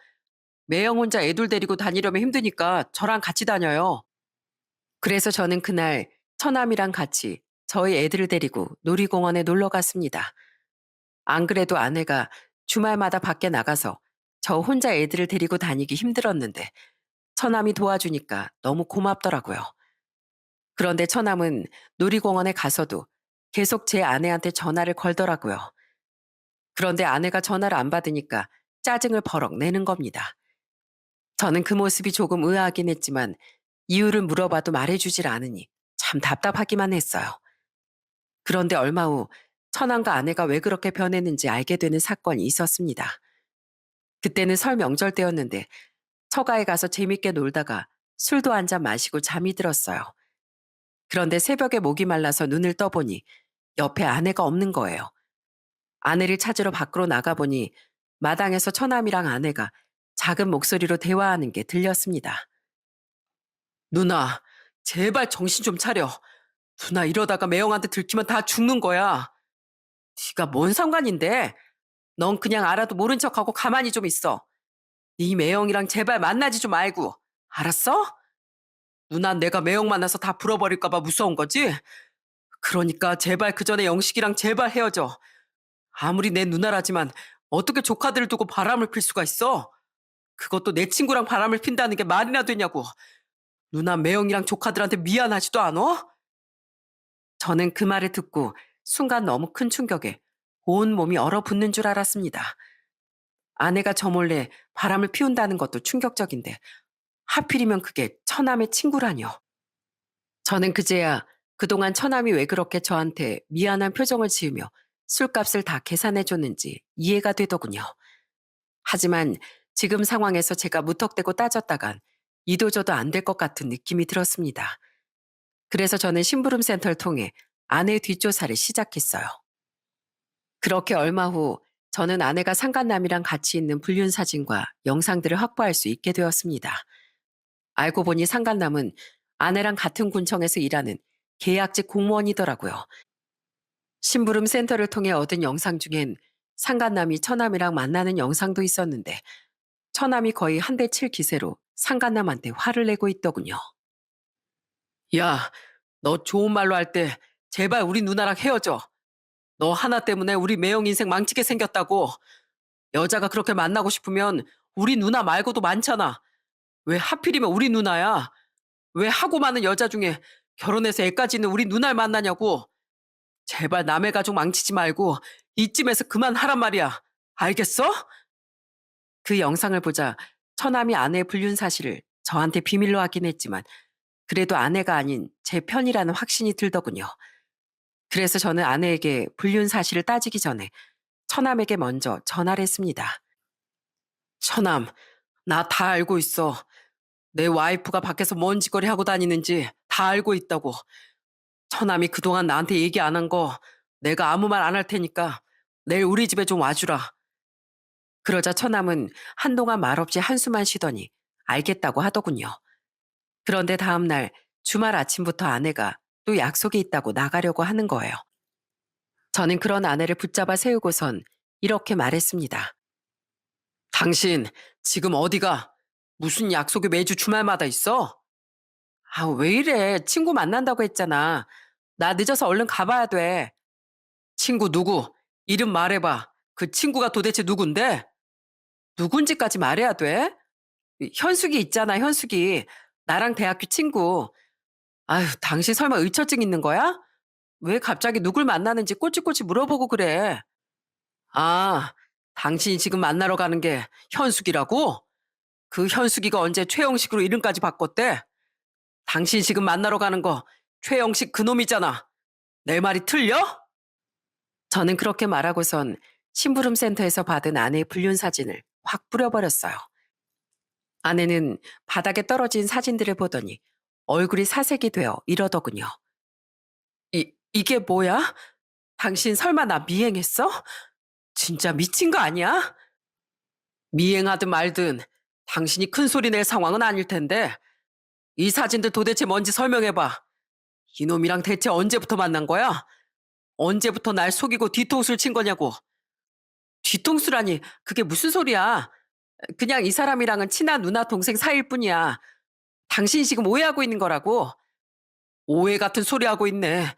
매영 혼자 애들 데리고 다니려면 힘드니까 저랑 같이 다녀요. 그래서 저는 그날 처남이랑 같이 저희 애들을 데리고 놀이공원에 놀러 갔습니다. 안 그래도 아내가 주말마다 밖에 나가서 저 혼자 애들을 데리고 다니기 힘들었는데 처남이 도와주니까 너무 고맙더라고요. 그런데 처남은 놀이공원에 가서도 계속 제 아내한테 전화를 걸더라고요. 그런데 아내가 전화를 안 받으니까 짜증을 버럭 내는 겁니다. 저는 그 모습이 조금 의아하긴 했지만 이유를 물어봐도 말해주질 않으니 참 답답하기만 했어요. 그런데 얼마 후 처남과 아내가 왜 그렇게 변했는지 알게 되는 사건이 있었습니다. 그때는 설 명절 때였는데 처가에 가서 재밌게 놀다가 술도 한 잔 마시고 잠이 들었어요. 그런데 새벽에 목이 말라서 눈을 떠보니 옆에 아내가 없는 거예요. 아내를 찾으러 밖으로 나가보니 마당에서 처남이랑 아내가 작은 목소리로 대화하는 게 들렸습니다. 누나, 제발 정신 좀 차려. 누나 이러다가 매형한테 들키면 다 죽는 거야. 네가 뭔 상관인데? 넌 그냥 알아도 모른 척하고 가만히 좀 있어. 네 매형이랑 제발 만나지 좀 말고. 알았어? 누난 내가 매형 만나서 다 불어버릴까 봐 무서운 거지? 그러니까 제발 그 전에 영식이랑 제발 헤어져. 아무리 내 누나라지만 어떻게 조카들을 두고 바람을 필 수가 있어? 그것도 내 친구랑 바람을 핀다는 게 말이나 되냐고. 누나 매형이랑 조카들한테 미안하지도 않아? 저는 그 말을 듣고 순간 너무 큰 충격에 온 몸이 얼어붙는 줄 알았습니다. 아내가 저 몰래 바람을 피운다는 것도 충격적인데 하필이면 그게 처남의 친구라뇨. 저는 그제야 그동안 처남이 왜 그렇게 저한테 미안한 표정을 지으며 술값을 다 계산해줬는지 이해가 되더군요. 하지만 지금 상황에서 제가 무턱대고 따졌다간 이도저도 안 될 것 같은 느낌이 들었습니다. 그래서 저는 심부름 센터를 통해 아내 뒷조사를 시작했어요. 그렇게 얼마 후 저는 아내가 상간남이랑 같이 있는 불륜 사진과 영상들을 확보할 수 있게 되었습니다. 알고 보니 상간남은 아내랑 같은 군청에서 일하는 계약직 공무원이더라고요. 심부름 센터를 통해 얻은 영상 중엔 상간남이 처남이랑 만나는 영상도 있었는데 처남이 거의 한 대 칠 기세로 상간남한테 화를 내고 있더군요. 야, 너 좋은 말로 할 때 제발 우리 누나랑 헤어져. 너 하나 때문에 우리 매형 인생 망치게 생겼다고. 여자가 그렇게 만나고 싶으면 우리 누나 말고도 많잖아. 왜 하필이면 우리 누나야? 왜 하고 많은 여자 중에 결혼해서 애까지 있는 우리 누나를 만나냐고. 제발 남의 가족 망치지 말고 이쯤에서 그만하란 말이야. 알겠어? 그 영상을 보자 처남이 아내의 불륜 사실을 저한테 비밀로 하긴 했지만 그래도 아내가 아닌 제 편이라는 확신이 들더군요. 그래서 저는 아내에게 불륜 사실을 따지기 전에 처남에게 먼저 전화를 했습니다. 처남, 나 다 알고 있어. 내 와이프가 밖에서 뭔 짓거리 하고 다니는지 다 알고 있다고. 처남이 그동안 나한테 얘기 안 한 거 내가 아무 말 안 할 테니까 내일 우리 집에 좀 와주라. 그러자 처남은 한동안 말없이 한숨만 쉬더니 알겠다고 하더군요. 그런데 다음날 주말 아침부터 아내가 또 약속이 있다고 나가려고 하는 거예요. 저는 그런 아내를 붙잡아 세우고선 이렇게 말했습니다. 당신 지금 어디가? 무슨 약속이 매주 주말마다 있어? 아, 왜 이래? 친구 만난다고 했잖아. 나 늦어서 얼른 가봐야 돼. 친구 누구? 이름 말해봐. 그 친구가 도대체 누군데? 누군지까지 말해야 돼? 현숙이 있잖아, 현숙이. 나랑 대학교 친구. 아유, 당신 설마 의처증 있는 거야? 왜 갑자기 누굴 만나는지 꼬치꼬치 물어보고 그래? 아, 당신이 지금 만나러 가는 게 현숙이라고? 그 현숙이가 언제 최영식으로 이름까지 바꿨대? 당신 지금 만나러 가는 거 최영식 그놈이잖아. 내 말이 틀려? 저는 그렇게 말하고선 심부름 센터에서 받은 아내의 불륜 사진을 확 뿌려버렸어요. 아내는 바닥에 떨어진 사진들을 보더니 얼굴이 사색이 되어 이러더군요. 이게 뭐야? 당신 설마 나 미행했어? 진짜 미친 거 아니야? 미행하든 말든 당신이 큰 소리 낼 상황은 아닐 텐데 이 사진들 도대체 뭔지 설명해봐. 이놈이랑 대체 언제부터 만난 거야? 언제부터 날 속이고 뒤통수를 친 거냐고. 뒤통수라니 그게 무슨 소리야. 그냥 이 사람이랑은 친한 누나 동생 사이일 뿐이야. 당신이 지금 오해하고 있는 거라고. 오해 같은 소리 하고 있네.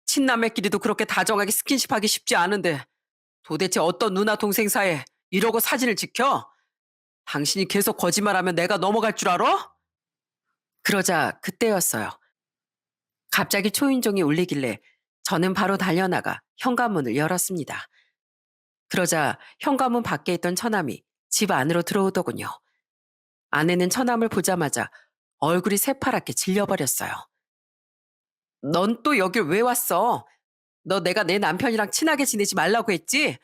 친남매끼리도 그렇게 다정하게 스킨십하기 쉽지 않은데 도대체 어떤 누나 동생 사이에 이러고 사진을 지켜? 당신이 계속 거짓말하면 내가 넘어갈 줄 알아? 그러자 그때였어요. 갑자기 초인종이 울리길래 저는 바로 달려나가 현관문을 열었습니다. 그러자 현관문 밖에 있던 처남이 집 안으로 들어오더군요. 아내는 처남을 보자마자 얼굴이 새파랗게 질려버렸어요. 넌 또 여길 왜 왔어? 너 내가 내 남편이랑 친하게 지내지 말라고 했지?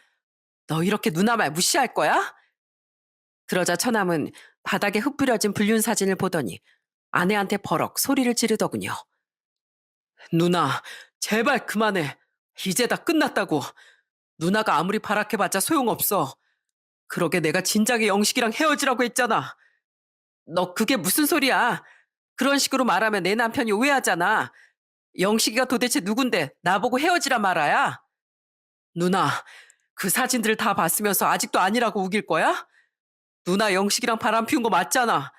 너 이렇게 누나 말 무시할 거야? 그러자 처남은 바닥에 흩뿌려진 불륜 사진을 보더니 아내한테 버럭 소리를 지르더군요. 누나, 제발 그만해. 이제 다 끝났다고. 누나가 아무리 바락해봤자 소용없어. 그러게 내가 진작에 영식이랑 헤어지라고 했잖아. 너 그게 무슨 소리야? 그런 식으로 말하면 내 남편이 오해하잖아. 영식이가 도대체 누군데 나보고 헤어지라 말아야? 누나, 그 사진들을 다 봤으면서 아직도 아니라고 우길 거야? 누나 영식이랑 바람 피운 거 맞잖아.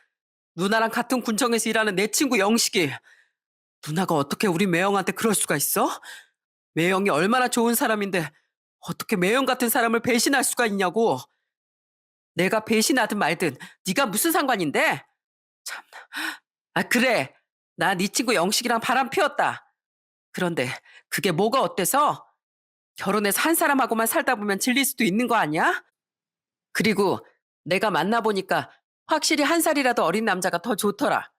누나랑 같은 군청에서 일하는 내 친구 영식이. 누나가 어떻게 우리 매형한테 그럴 수가 있어? 매형이 얼마나 좋은 사람인데 어떻게 매형 같은 사람을 배신할 수가 있냐고. 내가 배신하든 말든 네가 무슨 상관인데? 참나. 아 그래. 나 네 친구 영식이랑 바람 피웠다. 그런데 그게 뭐가 어때서? 결혼해서 한 사람하고만 살다 보면 질릴 수도 있는 거 아니야? 그리고 내가 만나보니까 확실히 한 살이라도 어린 남자가 더 좋더라.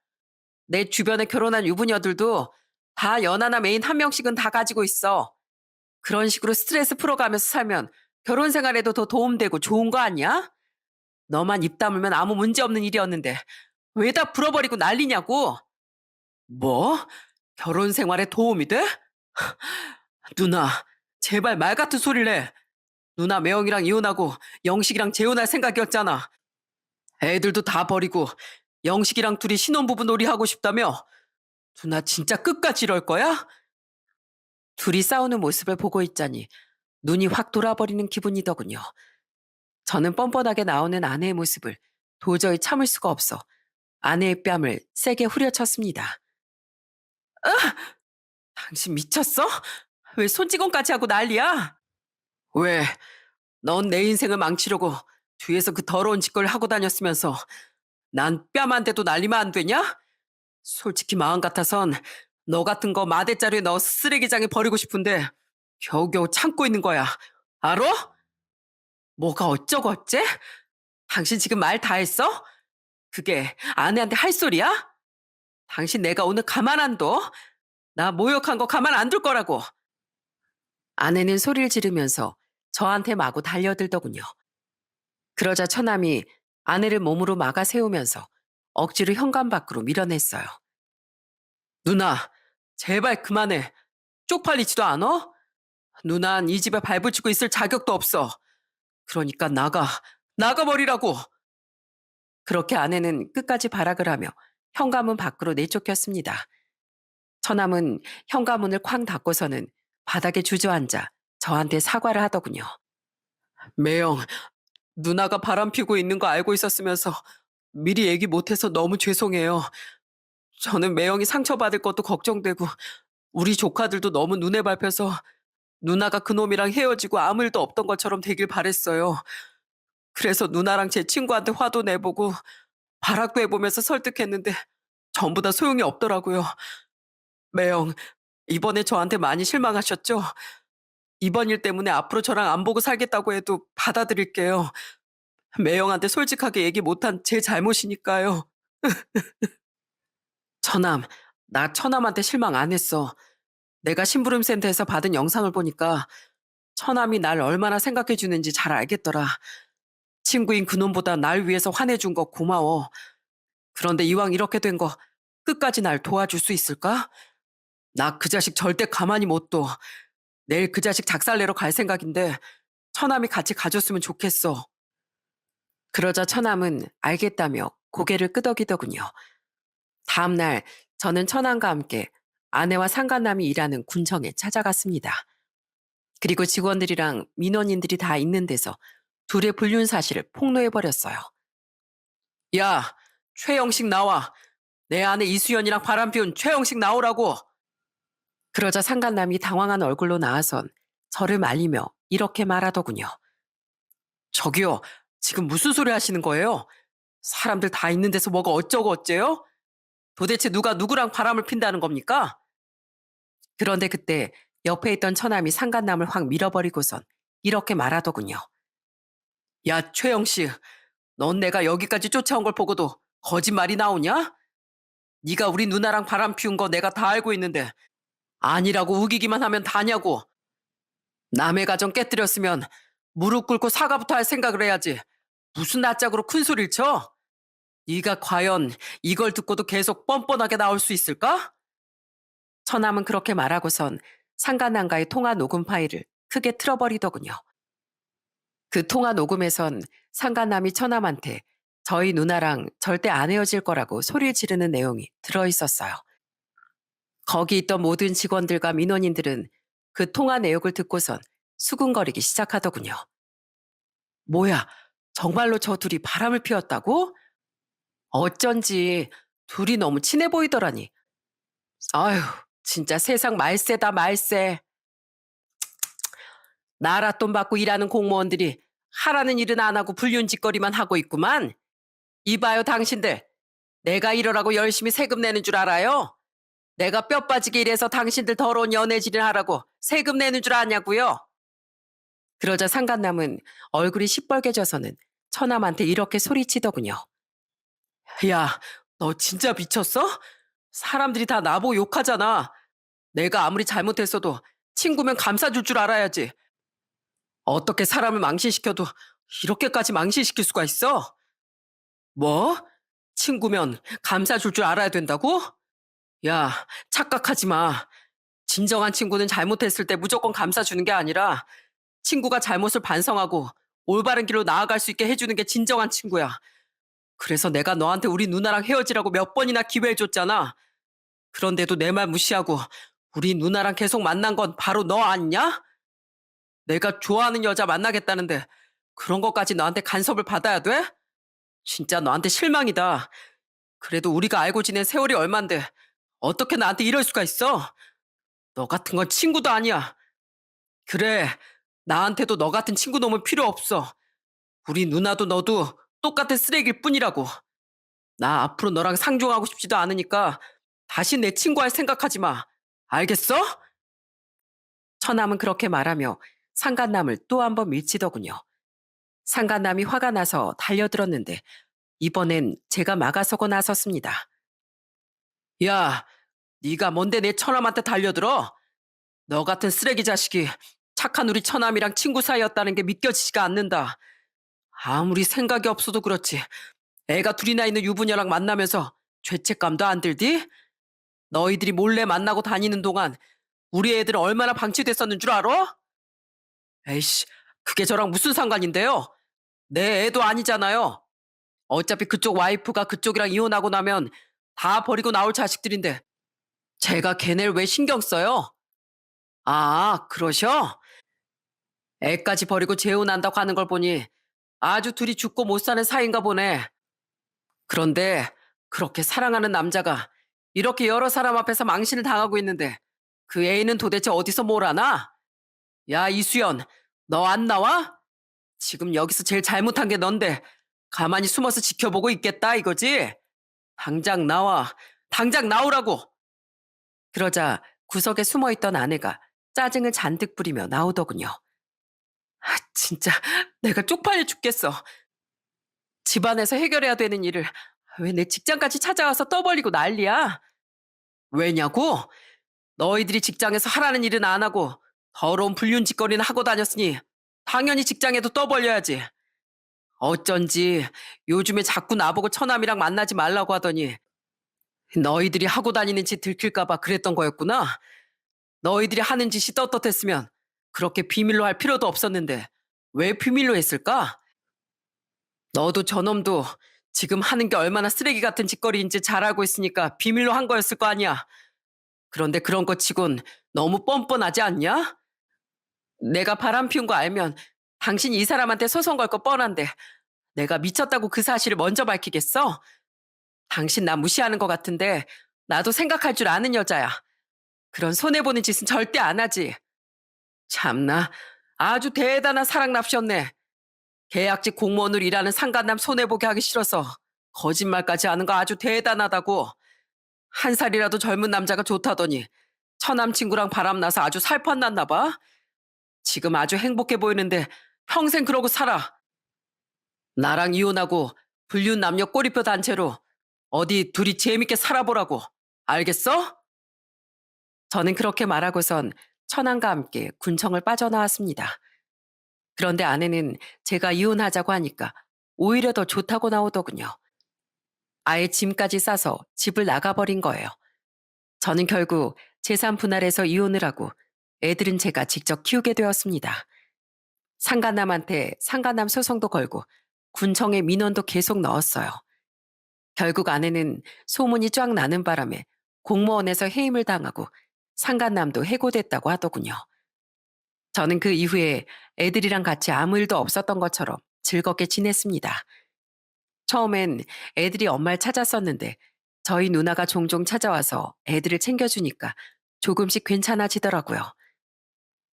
내 주변에 결혼한 유부녀들도 다 연하나 메인 한 명씩은 다 가지고 있어. 그런 식으로 스트레스 풀어가면서 살면 결혼 생활에도 더 도움되고 좋은 거 아니야? 너만 입 다물면 아무 문제 없는 일이었는데 왜 다 불어버리고 난리냐고? 뭐? 결혼 생활에 도움이 돼? 누나, 제발 말 같은 소리를 내. 누나 매형이랑 이혼하고 영식이랑 재혼할 생각이었잖아. 애들도 다 버리고 영식이랑 둘이 신혼부부 놀이하고 싶다며? 누나 진짜 끝까지 이럴 거야? 둘이 싸우는 모습을 보고 있자니 눈이 확 돌아버리는 기분이더군요. 저는 뻔뻔하게 나오는 아내의 모습을 도저히 참을 수가 없어 아내의 뺨을 세게 후려쳤습니다. 당신 미쳤어? 왜 손찌검까지 하고 난리야? 왜? 넌 내 인생을 망치려고 뒤에서 그 더러운 짓걸 하고 다녔으면서 난 뺨 한 대도 날리면 안 되냐? 솔직히 마음 같아선 너 같은 거 마대자루에 넣어 쓰레기장에 버리고 싶은데 겨우겨우 참고 있는 거야. 알아? 뭐가 어쩌고 어째? 당신 지금 말 다 했어? 그게 아내한테 할 소리야? 당신 내가 오늘 가만 안 둬? 나 모욕한 거 가만 안 둘 거라고. 아내는 소리를 지르면서 저한테 마구 달려들더군요. 그러자 처남이 아내를 몸으로 막아 세우면서 억지로 현관 밖으로 밀어냈어요. 누나, 제발 그만해. 쪽팔리지도 않아? 누난 이 집에 발붙이고 있을 자격도 없어. 그러니까 나가버리라고. 그렇게 아내는 끝까지 발악을 하며 현관문 밖으로 내쫓겼습니다. 처남은 현관문을 쾅 닫고서는 바닥에 주저앉아 저한테 사과를 하더군요. 매영, 누나가 바람 피고 있는 거 알고 있었으면서 미리 얘기 못해서 너무 죄송해요. 저는 매영이 상처받을 것도 걱정되고 우리 조카들도 너무 눈에 밟혀서 누나가 그놈이랑 헤어지고 아무 일도 없던 것처럼 되길 바랬어요. 그래서 누나랑 제 친구한테 화도 내보고 발악도 해보면서 설득했는데 전부 다 소용이 없더라고요. 매영, 이번에 저한테 많이 실망하셨죠? 이번 일 때문에 앞으로 저랑 안 보고 살겠다고 해도 받아들일게요. 매형한테 솔직하게 얘기 못한 제 잘못이니까요. 처남, 나 처남한테 실망 안 했어. 내가 심부름센터에서 받은 영상을 보니까 처남이 날 얼마나 생각해 주는지 잘 알겠더라. 친구인 그놈보다 날 위해서 화내준 거 고마워. 그런데 이왕 이렇게 된 거 끝까지 날 도와줄 수 있을까? 나 그 자식 절대 가만히 못 둬. 내일 그 자식 작살내러 갈 생각인데 처남이 같이 가줬으면 좋겠어. 그러자 처남은 알겠다며 고개를 끄덕이더군요. 다음 날 저는 처남과 함께 아내와 상간남이 일하는 군청에 찾아갔습니다. 그리고 직원들이랑 민원인들이 다 있는 데서 둘의 불륜 사실을 폭로해버렸어요. 야, 최영식 나와. 내 아내 이수연이랑 바람 피운 최영식 나오라고. 그러자 상간남이 당황한 얼굴로 나와선 저를 말리며 이렇게 말하더군요. 저기요, 지금 무슨 소리 하시는 거예요? 사람들 다 있는 데서 뭐가 어쩌고 어째요? 도대체 누가 누구랑 바람을 핀다는 겁니까? 그런데 그때 옆에 있던 처남이 상간남을 확 밀어버리고선 이렇게 말하더군요. 야, 최영씨, 넌 내가 여기까지 쫓아온 걸 보고도 거짓말이 나오냐? 네가 우리 누나랑 바람 피운 거 내가 다 알고 있는데 아니라고 우기기만 하면 다냐고. 남의 가정 깨뜨렸으면 무릎 꿇고 사과부터 할 생각을 해야지. 무슨 낯짝으로 큰 소리를 쳐? 네가 과연 이걸 듣고도 계속 뻔뻔하게 나올 수 있을까? 처남은 그렇게 말하고선 상간남과의 통화 녹음 파일을 크게 틀어버리더군요. 그 통화 녹음에선 상간남이 처남한테 저희 누나랑 절대 안 헤어질 거라고 소리를 지르는 내용이 들어있었어요. 거기 있던 모든 직원들과 민원인들은 그 통화 내역을 듣고선 수군거리기 시작하더군요. 뭐야, 정말로 저 둘이 바람을 피웠다고? 어쩐지 둘이 너무 친해 보이더라니. 아휴, 진짜 세상 말세다 말세. 나라 돈 받고 일하는 공무원들이 하라는 일은 안 하고 불륜짓거리만 하고 있구만. 이봐요 당신들. 내가 이러라고 열심히 세금 내는 줄 알아요? 내가 뼈 빠지게 일해서 당신들 더러운 연애질을 하라고 세금 내는 줄 아냐고요? 그러자 상간남은 얼굴이 시뻘개져서는 처남한테 이렇게 소리치더군요. 야, 너 진짜 미쳤어? 사람들이 다 나보고 욕하잖아. 내가 아무리 잘못했어도 친구면 감싸줄 줄 알아야지. 어떻게 사람을 망신시켜도 이렇게까지 망신시킬 수가 있어? 뭐? 친구면 감싸줄 줄 알아야 된다고? 야, 착각하지 마. 진정한 친구는 잘못했을 때 무조건 감싸주는 게 아니라 친구가 잘못을 반성하고 올바른 길로 나아갈 수 있게 해주는 게 진정한 친구야. 그래서 내가 너한테 우리 누나랑 헤어지라고 몇 번이나 기회를 줬잖아. 그런데도 내 말 무시하고 우리 누나랑 계속 만난 건 바로 너 아니냐? 내가 좋아하는 여자 만나겠다는데 그런 것까지 너한테 간섭을 받아야 돼? 진짜 너한테 실망이다. 그래도 우리가 알고 지낸 세월이 얼만데 어떻게 나한테 이럴 수가 있어? 너 같은 건 친구도 아니야. 그래, 나한테도 너 같은 친구 놈은 필요 없어. 우리 누나도 너도 똑같은 쓰레기일 뿐이라고. 나 앞으로 너랑 상종하고 싶지도 않으니까 다시 내 친구할 생각하지 마. 알겠어? 처남은 그렇게 말하며 상간남을 또 한 번 밀치더군요. 상간남이 화가 나서 달려들었는데 이번엔 제가 막아서고 나섰습니다. 야, 네가 뭔데 내 처남한테 달려들어? 너 같은 쓰레기 자식이 착한 우리 처남이랑 친구 사이였다는 게 믿겨지지가 않는다. 아무리 생각이 없어도 그렇지. 애가 둘이나 있는 유부녀랑 만나면서 죄책감도 안 들디? 너희들이 몰래 만나고 다니는 동안 우리 애들은 얼마나 방치됐었는 줄 알아? 에이씨, 그게 저랑 무슨 상관인데요? 내 애도 아니잖아요. 어차피 그쪽 와이프가 그쪽이랑 이혼하고 나면 다 버리고 나올 자식들인데 제가 걔네를 왜 신경 써요? 아, 그러셔? 애까지 버리고 재혼한다고 하는 걸 보니 아주 둘이 죽고 못 사는 사이인가 보네. 그런데 그렇게 사랑하는 남자가 이렇게 여러 사람 앞에서 망신을 당하고 있는데 그 애인은 도대체 어디서 뭘 하나? 야, 이수연, 너 안 나와? 지금 여기서 제일 잘못한 게 넌데 가만히 숨어서 지켜보고 있겠다 이거지? 당장 나와. 당장 나오라고. 그러자 구석에 숨어있던 아내가 짜증을 잔뜩 부리며 나오더군요. 아, 진짜 내가 쪽팔려 죽겠어. 집안에서 해결해야 되는 일을 왜 내 직장까지 찾아와서 떠벌리고 난리야? 왜냐고? 너희들이 직장에서 하라는 일은 안 하고 더러운 불륜짓거리는 하고 다녔으니 당연히 직장에도 떠벌려야지. 어쩐지 요즘에 자꾸 나보고 처남이랑 만나지 말라고 하더니 너희들이 하고 다니는 짓 들킬까 봐 그랬던 거였구나. 너희들이 하는 짓이 떳떳했으면 그렇게 비밀로 할 필요도 없었는데 왜 비밀로 했을까? 너도 저놈도 지금 하는 게 얼마나 쓰레기 같은 짓거리인지 잘 알고 있으니까 비밀로 한 거였을 거 아니야. 그런데 그런 거 치곤 너무 뻔뻔하지 않냐? 내가 바람 피운 거 알면 당신이 이 사람한테 소송 걸 거 뻔한데 내가 미쳤다고 그 사실을 먼저 밝히겠어? 당신 나 무시하는 것 같은데 나도 생각할 줄 아는 여자야. 그런 손해보는 짓은 절대 안 하지. 참나, 아주 대단한 사랑 납셨네. 계약직 공무원으로 일하는 상간남 손해보게 하기 싫어서 거짓말까지 하는 거 아주 대단하다고. 한 살이라도 젊은 남자가 좋다더니 처남 친구랑 바람나서 아주 살판났나 봐. 지금 아주 행복해 보이는데 평생 그러고 살아. 나랑 이혼하고 불륜 남녀 꼬리표 단체로 어디 둘이 재밌게 살아보라고. 알겠어? 저는 그렇게 말하고선 처남과 함께 군청을 빠져나왔습니다. 그런데 아내는 제가 이혼하자고 하니까 오히려 더 좋다고 나오더군요. 아예 짐까지 싸서 집을 나가버린 거예요. 저는 결국 재산 분할해서 이혼을 하고 애들은 제가 직접 키우게 되었습니다. 상간남한테 상간남 소송도 걸고 군청에 민원도 계속 넣었어요. 결국 아내는 소문이 쫙 나는 바람에 공무원에서 해임을 당하고 상간남도 해고됐다고 하더군요. 저는 그 이후에 애들이랑 같이 아무 일도 없었던 것처럼 즐겁게 지냈습니다. 처음엔 애들이 엄마를 찾았었는데 저희 누나가 종종 찾아와서 애들을 챙겨주니까 조금씩 괜찮아지더라고요.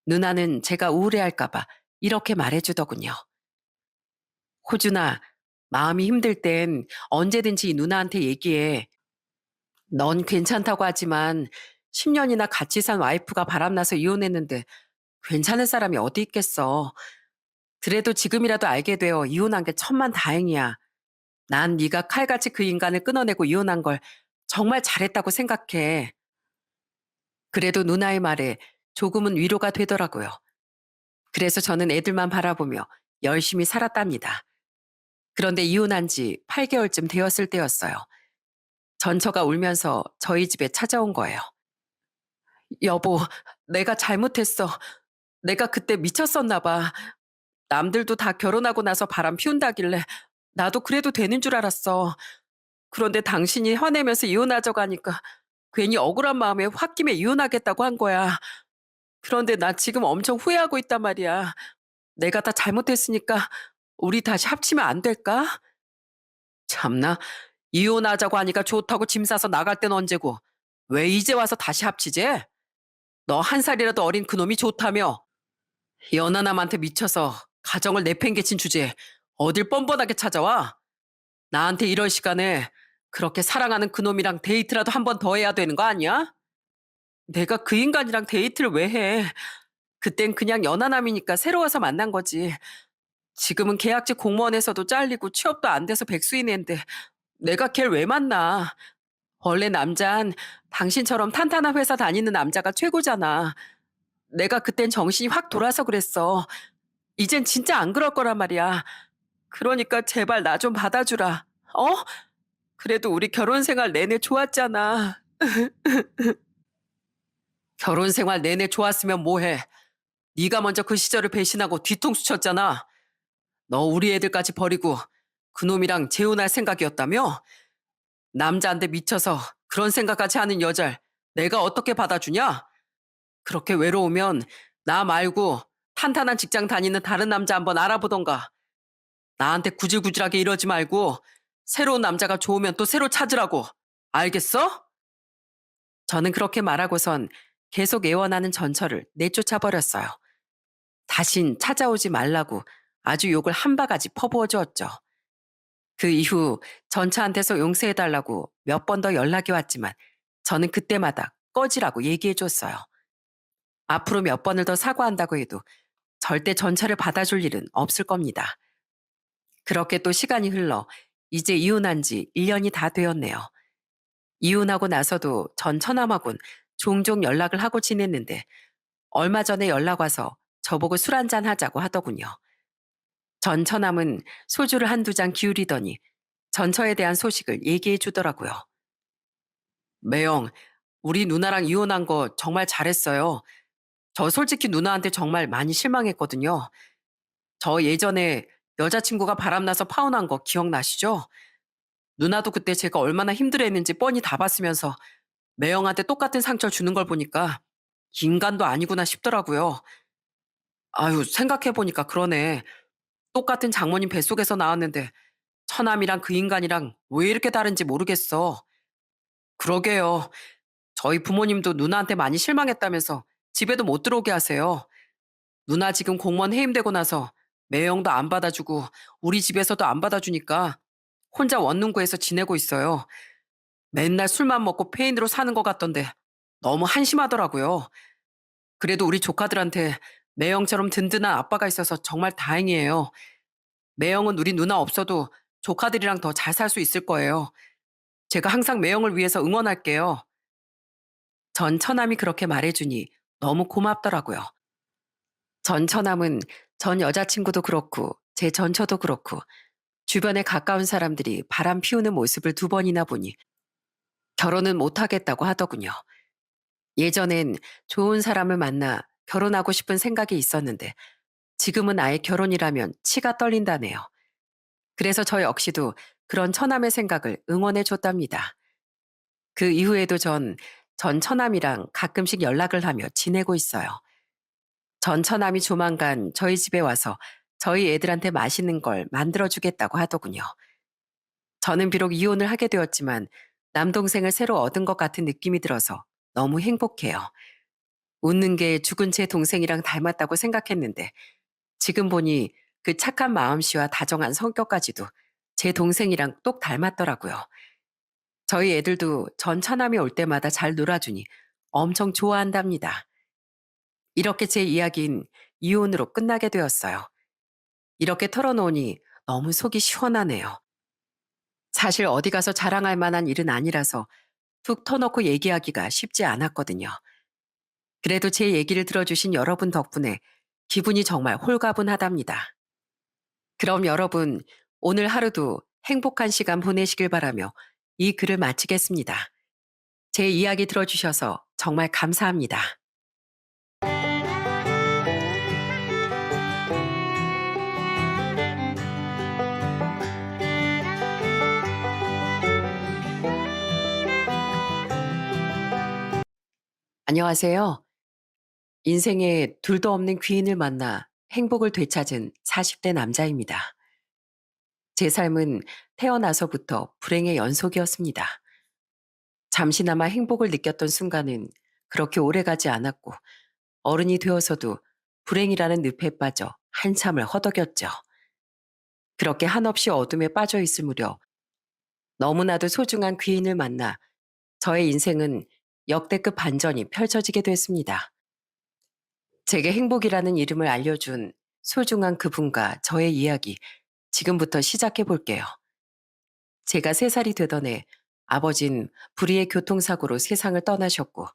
누나는 제가 우울해할까봐 이렇게 말해주더군요. 호준아, 마음이 힘들 땐 언제든지 이 누나한테 얘기해. 넌 괜찮다고 하지만 10년이나 같이 산 와이프가 바람나서 이혼했는데 괜찮은 사람이 어디 있겠어. 그래도 지금이라도 알게 되어 이혼한 게 천만 다행이야. 난 네가 칼같이 그 인간을 끊어내고 이혼한 걸 정말 잘했다고 생각해. 그래도 누나의 말에 조금은 위로가 되더라고요. 그래서 저는 애들만 바라보며 열심히 살았답니다. 그런데 이혼한 지 8개월쯤 되었을 때였어요. 전처가 울면서 저희 집에 찾아온 거예요. 여보, 내가 잘못했어. 내가 그때 미쳤었나 봐. 남들도 다 결혼하고 나서 바람 피운다길래 나도 그래도 되는 줄 알았어. 그런데 당신이 화내면서 이혼하자고 하니까 괜히 억울한 마음에 홧김에 이혼하겠다고 한 거야. 그런데 나 지금 엄청 후회하고 있단 말이야. 내가 다 잘못했으니까 우리 다시 합치면 안 될까? 참나, 이혼하자고 하니까 좋다고 짐 싸서 나갈 땐 언제고 왜 이제 와서 다시 합치재? 너 한 살이라도 어린 그놈이 좋다며. 연하남한테 미쳐서 가정을 내팽개친 주제에 어딜 뻔뻔하게 찾아와? 나한테 이럴 시간에 그렇게 사랑하는 그놈이랑 데이트라도 한 번 더 해야 되는 거 아니야? 내가 그 인간이랑 데이트를 왜 해? 그땐 그냥 연하남이니까 새로워서 만난 거지. 지금은 계약직 공무원에서도 잘리고 취업도 안 돼서 백수인인데 내가 걔를 왜 만나? 원래 남잔 당신처럼 탄탄한 회사 다니는 남자가 최고잖아. 내가 그땐 정신이 확 돌아서 그랬어. 이젠 진짜 안 그럴 거란 말이야. 그러니까 제발 나 좀 받아주라. 어? 그래도 우리 결혼 생활 내내 좋았잖아. 결혼 생활 내내 좋았으면 뭐해. 네가 먼저 그 시절을 배신하고 뒤통수 쳤잖아. 너 우리 애들까지 버리고 그놈이랑 재혼할 생각이었다며? 남자한테 미쳐서 그런 생각까지 하는 여잘 내가 어떻게 받아주냐? 그렇게 외로우면 나 말고 탄탄한 직장 다니는 다른 남자 한번 알아보던가. 나한테 구질구질하게 이러지 말고 새로운 남자가 좋으면 또 새로 찾으라고. 알겠어? 저는 그렇게 말하고선 계속 애원하는 전철을 내쫓아 버렸어요. 다신 찾아오지 말라고 아주 욕을 한 바가지 퍼부어 주었죠. 그 이후 전차한테서 용서해달라고 몇 번 더 연락이 왔지만 저는 그때마다 꺼지라고 얘기해 줬어요. 앞으로 몇 번을 더 사과한다고 해도 절대 전차를 받아줄 일은 없을 겁니다. 그렇게 또 시간이 흘러 이제 이혼한 지 1년이 다 되었네요. 이혼하고 나서도 전 처남하곤 종종 연락을 하고 지냈는데 얼마 전에 연락 와서 저보고 술 한잔 하자고 하더군요. 전 처남은 소주를 한두 잔 기울이더니 전처에 대한 소식을 얘기해 주더라고요. 매영, 우리 누나랑 이혼한 거 정말 잘했어요. 저 솔직히 누나한테 정말 많이 실망했거든요. 저 예전에 여자친구가 바람나서 파혼한 거 기억나시죠? 누나도 그때 제가 얼마나 힘들어했는지 뻔히 다 봤으면서 매영한테 똑같은 상처를 주는 걸 보니까 인간도 아니구나 싶더라고요. 아유, 생각해보니까 그러네. 똑같은 장모님 뱃속에서 나왔는데 처남이랑 그 인간이랑 왜 이렇게 다른지 모르겠어. 그러게요. 저희 부모님도 누나한테 많이 실망했다면서 집에도 못 들어오게 하세요. 누나 지금 공무원 해임되고 나서 매형도 안 받아주고 우리 집에서도 안 받아주니까 혼자 원룸구에서 지내고 있어요. 맨날 술만 먹고 페인으로 사는 것 같던데 너무 한심하더라고요. 그래도 우리 조카들한테 매형처럼 든든한 아빠가 있어서 정말 다행이에요. 매형은 우리 누나 없어도 조카들이랑 더 잘 살 수 있을 거예요. 제가 항상 매형을 위해서 응원할게요. 전 처남이 그렇게 말해주니 너무 고맙더라고요. 전 처남은 전 여자친구도 그렇고 제 전처도 그렇고 주변에 가까운 사람들이 바람 피우는 모습을 두 번이나 보니 결혼은 못하겠다고 하더군요. 예전엔 좋은 사람을 만나 결혼하고 싶은 생각이 있었는데 지금은 아예 결혼이라면 치가 떨린다네요. 그래서 저 역시도 그런 처남의 생각을 응원해 줬답니다. 그 이후에도 전 처남이랑 가끔씩 연락을 하며 지내고 있어요. 전 처남이 조만간 저희 집에 와서 저희 애들한테 맛있는 걸 만들어주겠다고 하더군요. 저는 비록 이혼을 하게 되었지만 남동생을 새로 얻은 것 같은 느낌이 들어서 너무 행복해요. 웃는 게 죽은 제 동생이랑 닮았다고 생각했는데 지금 보니 그 착한 마음씨와 다정한 성격까지도 제 동생이랑 똑 닮았더라고요. 저희 애들도 전 처남이 올 때마다 잘 놀아주니 엄청 좋아한답니다. 이렇게 제 이야기는 이혼으로 끝나게 되었어요. 이렇게 털어놓으니 너무 속이 시원하네요. 사실 어디 가서 자랑할 만한 일은 아니라서 툭 터놓고 얘기하기가 쉽지 않았거든요. 그래도 제 얘기를 들어주신 여러분 덕분에 기분이 정말 홀가분하답니다. 그럼 여러분, 오늘 하루도 행복한 시간 보내시길 바라며 이 글을 마치겠습니다. 제 이야기 들어주셔서 정말 감사합니다. 안녕하세요. 인생에 둘도 없는 귀인을 만나 행복을 되찾은 40대 남자입니다. 제 삶은 태어나서부터 불행의 연속이었습니다. 잠시나마 행복을 느꼈던 순간은 그렇게 오래가지 않았고 어른이 되어서도 불행이라는 늪에 빠져 한참을 허덕였죠. 그렇게 한없이 어둠에 빠져 있을 무렵 너무나도 소중한 귀인을 만나 저의 인생은 역대급 반전이 펼쳐지게 됐습니다. 제게 행복이라는 이름을 알려준 소중한 그분과 저의 이야기 지금부터 시작해 볼게요. 제가 3살이 되던 해 아버진 불의의 교통사고로 세상을 떠나셨고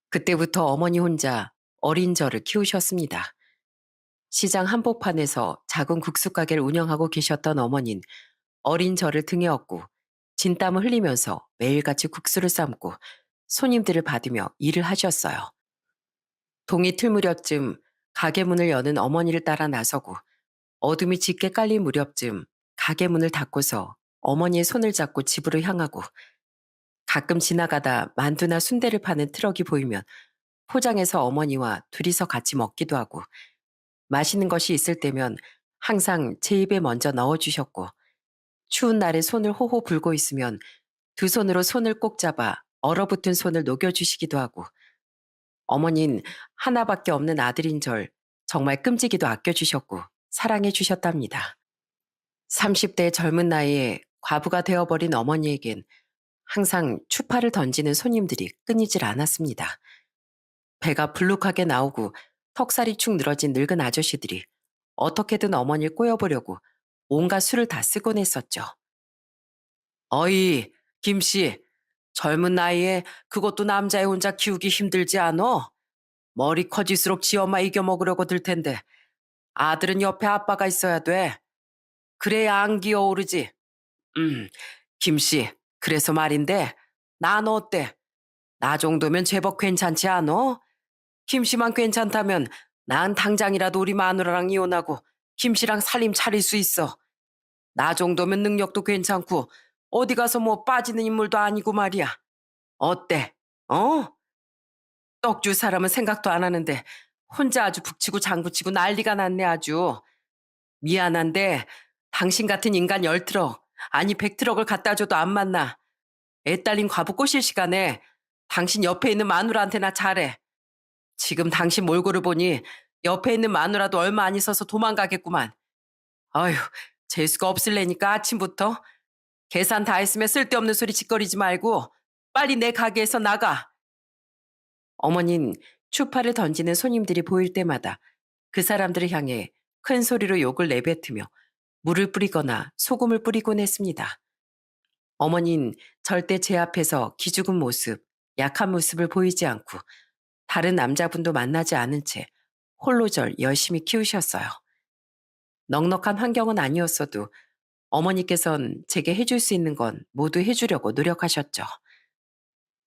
그때부터 어머니 혼자 어린 저를 키우셨습니다. 시장 한복판에서 작은 국수 가게를 운영하고 계셨던 어머닌 어린 저를 등에 업고 진땀을 흘리면서 매일같이 국수를 삶고 손님들을 받으며 일을 하셨어요. 동이 틀 무렵쯤 가게 문을 여는 어머니를 따라 나서고 어둠이 짙게 깔린 무렵쯤 가게 문을 닫고서 어머니의 손을 잡고 집으로 향하고 가끔 지나가다 만두나 순대를 파는 트럭이 보이면 포장해서 어머니와 둘이서 같이 먹기도 하고 맛있는 것이 있을 때면 항상 제 입에 먼저 넣어주셨고 추운 날에 손을 호호 불고 있으면 두 손으로 손을 꼭 잡아 얼어붙은 손을 녹여주시기도 하고 어머닌 하나밖에 없는 아들인 절 정말 끔찍이도 아껴주셨고 사랑해 주셨답니다. 30대 젊은 나이에 과부가 되어버린 어머니에겐 항상 추파를 던지는 손님들이 끊이질 않았습니다. 배가 불룩하게 나오고 턱살이 축 늘어진 늙은 아저씨들이 어떻게든 어머니를 꼬여보려고 온갖 수를 다 쓰곤 했었죠. 어이, 김씨, 젊은 나이에 그것도 남자애 혼자 키우기 힘들지 않어? 머리 커질수록 지 엄마 이겨먹으려고 들 텐데 아들은 옆에 아빠가 있어야 돼. 그래야 안 기어오르지. 음, 김씨, 그래서 말인데 난 어때? 나 정도면 제법 괜찮지 않어? 김씨만 괜찮다면 난 당장이라도 우리 마누라랑 이혼하고 김씨랑 살림 차릴 수 있어. 나 정도면 능력도 괜찮고 어디 가서 뭐 빠지는 인물도 아니고 말이야. 어때? 어? 떡 줄 사람은 생각도 안 하는데 혼자 아주 북치고 장구치고 난리가 났네 아주. 미안한데 당신 같은 인간 10트럭 아니 100트럭을 갖다 줘도 안 만나. 애 딸린 과부 꼬실 시간에 당신 옆에 있는 마누라한테나 잘해. 지금 당신 몰골을 보니 옆에 있는 마누라도 얼마 안 있어서 도망가겠구만. 아휴, 재수가 없을래니까 아침부터 계산 다 했으면 쓸데없는 소리 짓거리지 말고 빨리 내 가게에서 나가. 어머닌 추파를 던지는 손님들이 보일 때마다 그 사람들을 향해 큰 소리로 욕을 내뱉으며 물을 뿌리거나 소금을 뿌리곤 했습니다. 어머닌 절대 제 앞에서 기죽은 모습, 약한 모습을 보이지 않고 다른 남자분도 만나지 않은 채 홀로절 열심히 키우셨어요. 넉넉한 환경은 아니었어도 어머니께선 제게 해줄 수 있는 건 모두 해주려고 노력하셨죠.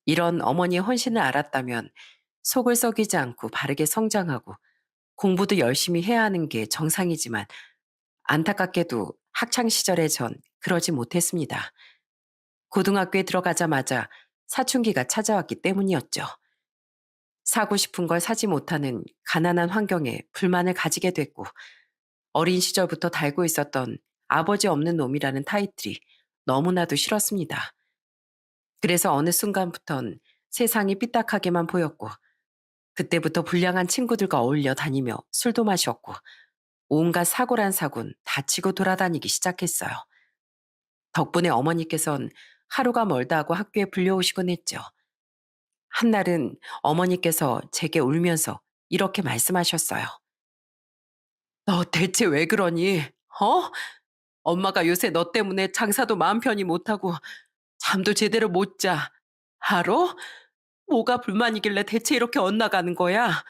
이런 어머니의 헌신을 알았다면 속을 썩이지 않고 바르게 성장하고 공부도 열심히 해야 하는 게 정상이지만 안타깝게도 학창 시절에 전 그러지 못했습니다. 고등학교에 들어가자마자 사춘기가 찾아왔기 때문이었죠. 사고 싶은 걸 사지 못하는 가난한 환경에 불만을 가지게 됐고 어린 시절부터 달고 있었던 아버지 없는 놈이라는 타이틀이 너무나도 싫었습니다. 그래서 어느 순간부턴 세상이 삐딱하게만 보였고 그때부터 불량한 친구들과 어울려 다니며 술도 마셨고 온갖 사고란 사군 다치고 돌아다니기 시작했어요. 덕분에 어머니께선 하루가 멀다 하고 학교에 불려오시곤 했죠. 한날은 어머니께서 제게 울면서 이렇게 말씀하셨어요. 너 대체 왜 그러니? 어? 엄마가 요새 너 때문에 장사도 마음 편히 못하고 잠도 제대로 못 자. 알아? 뭐가 불만이길래 대체 이렇게 엇나가는 거야?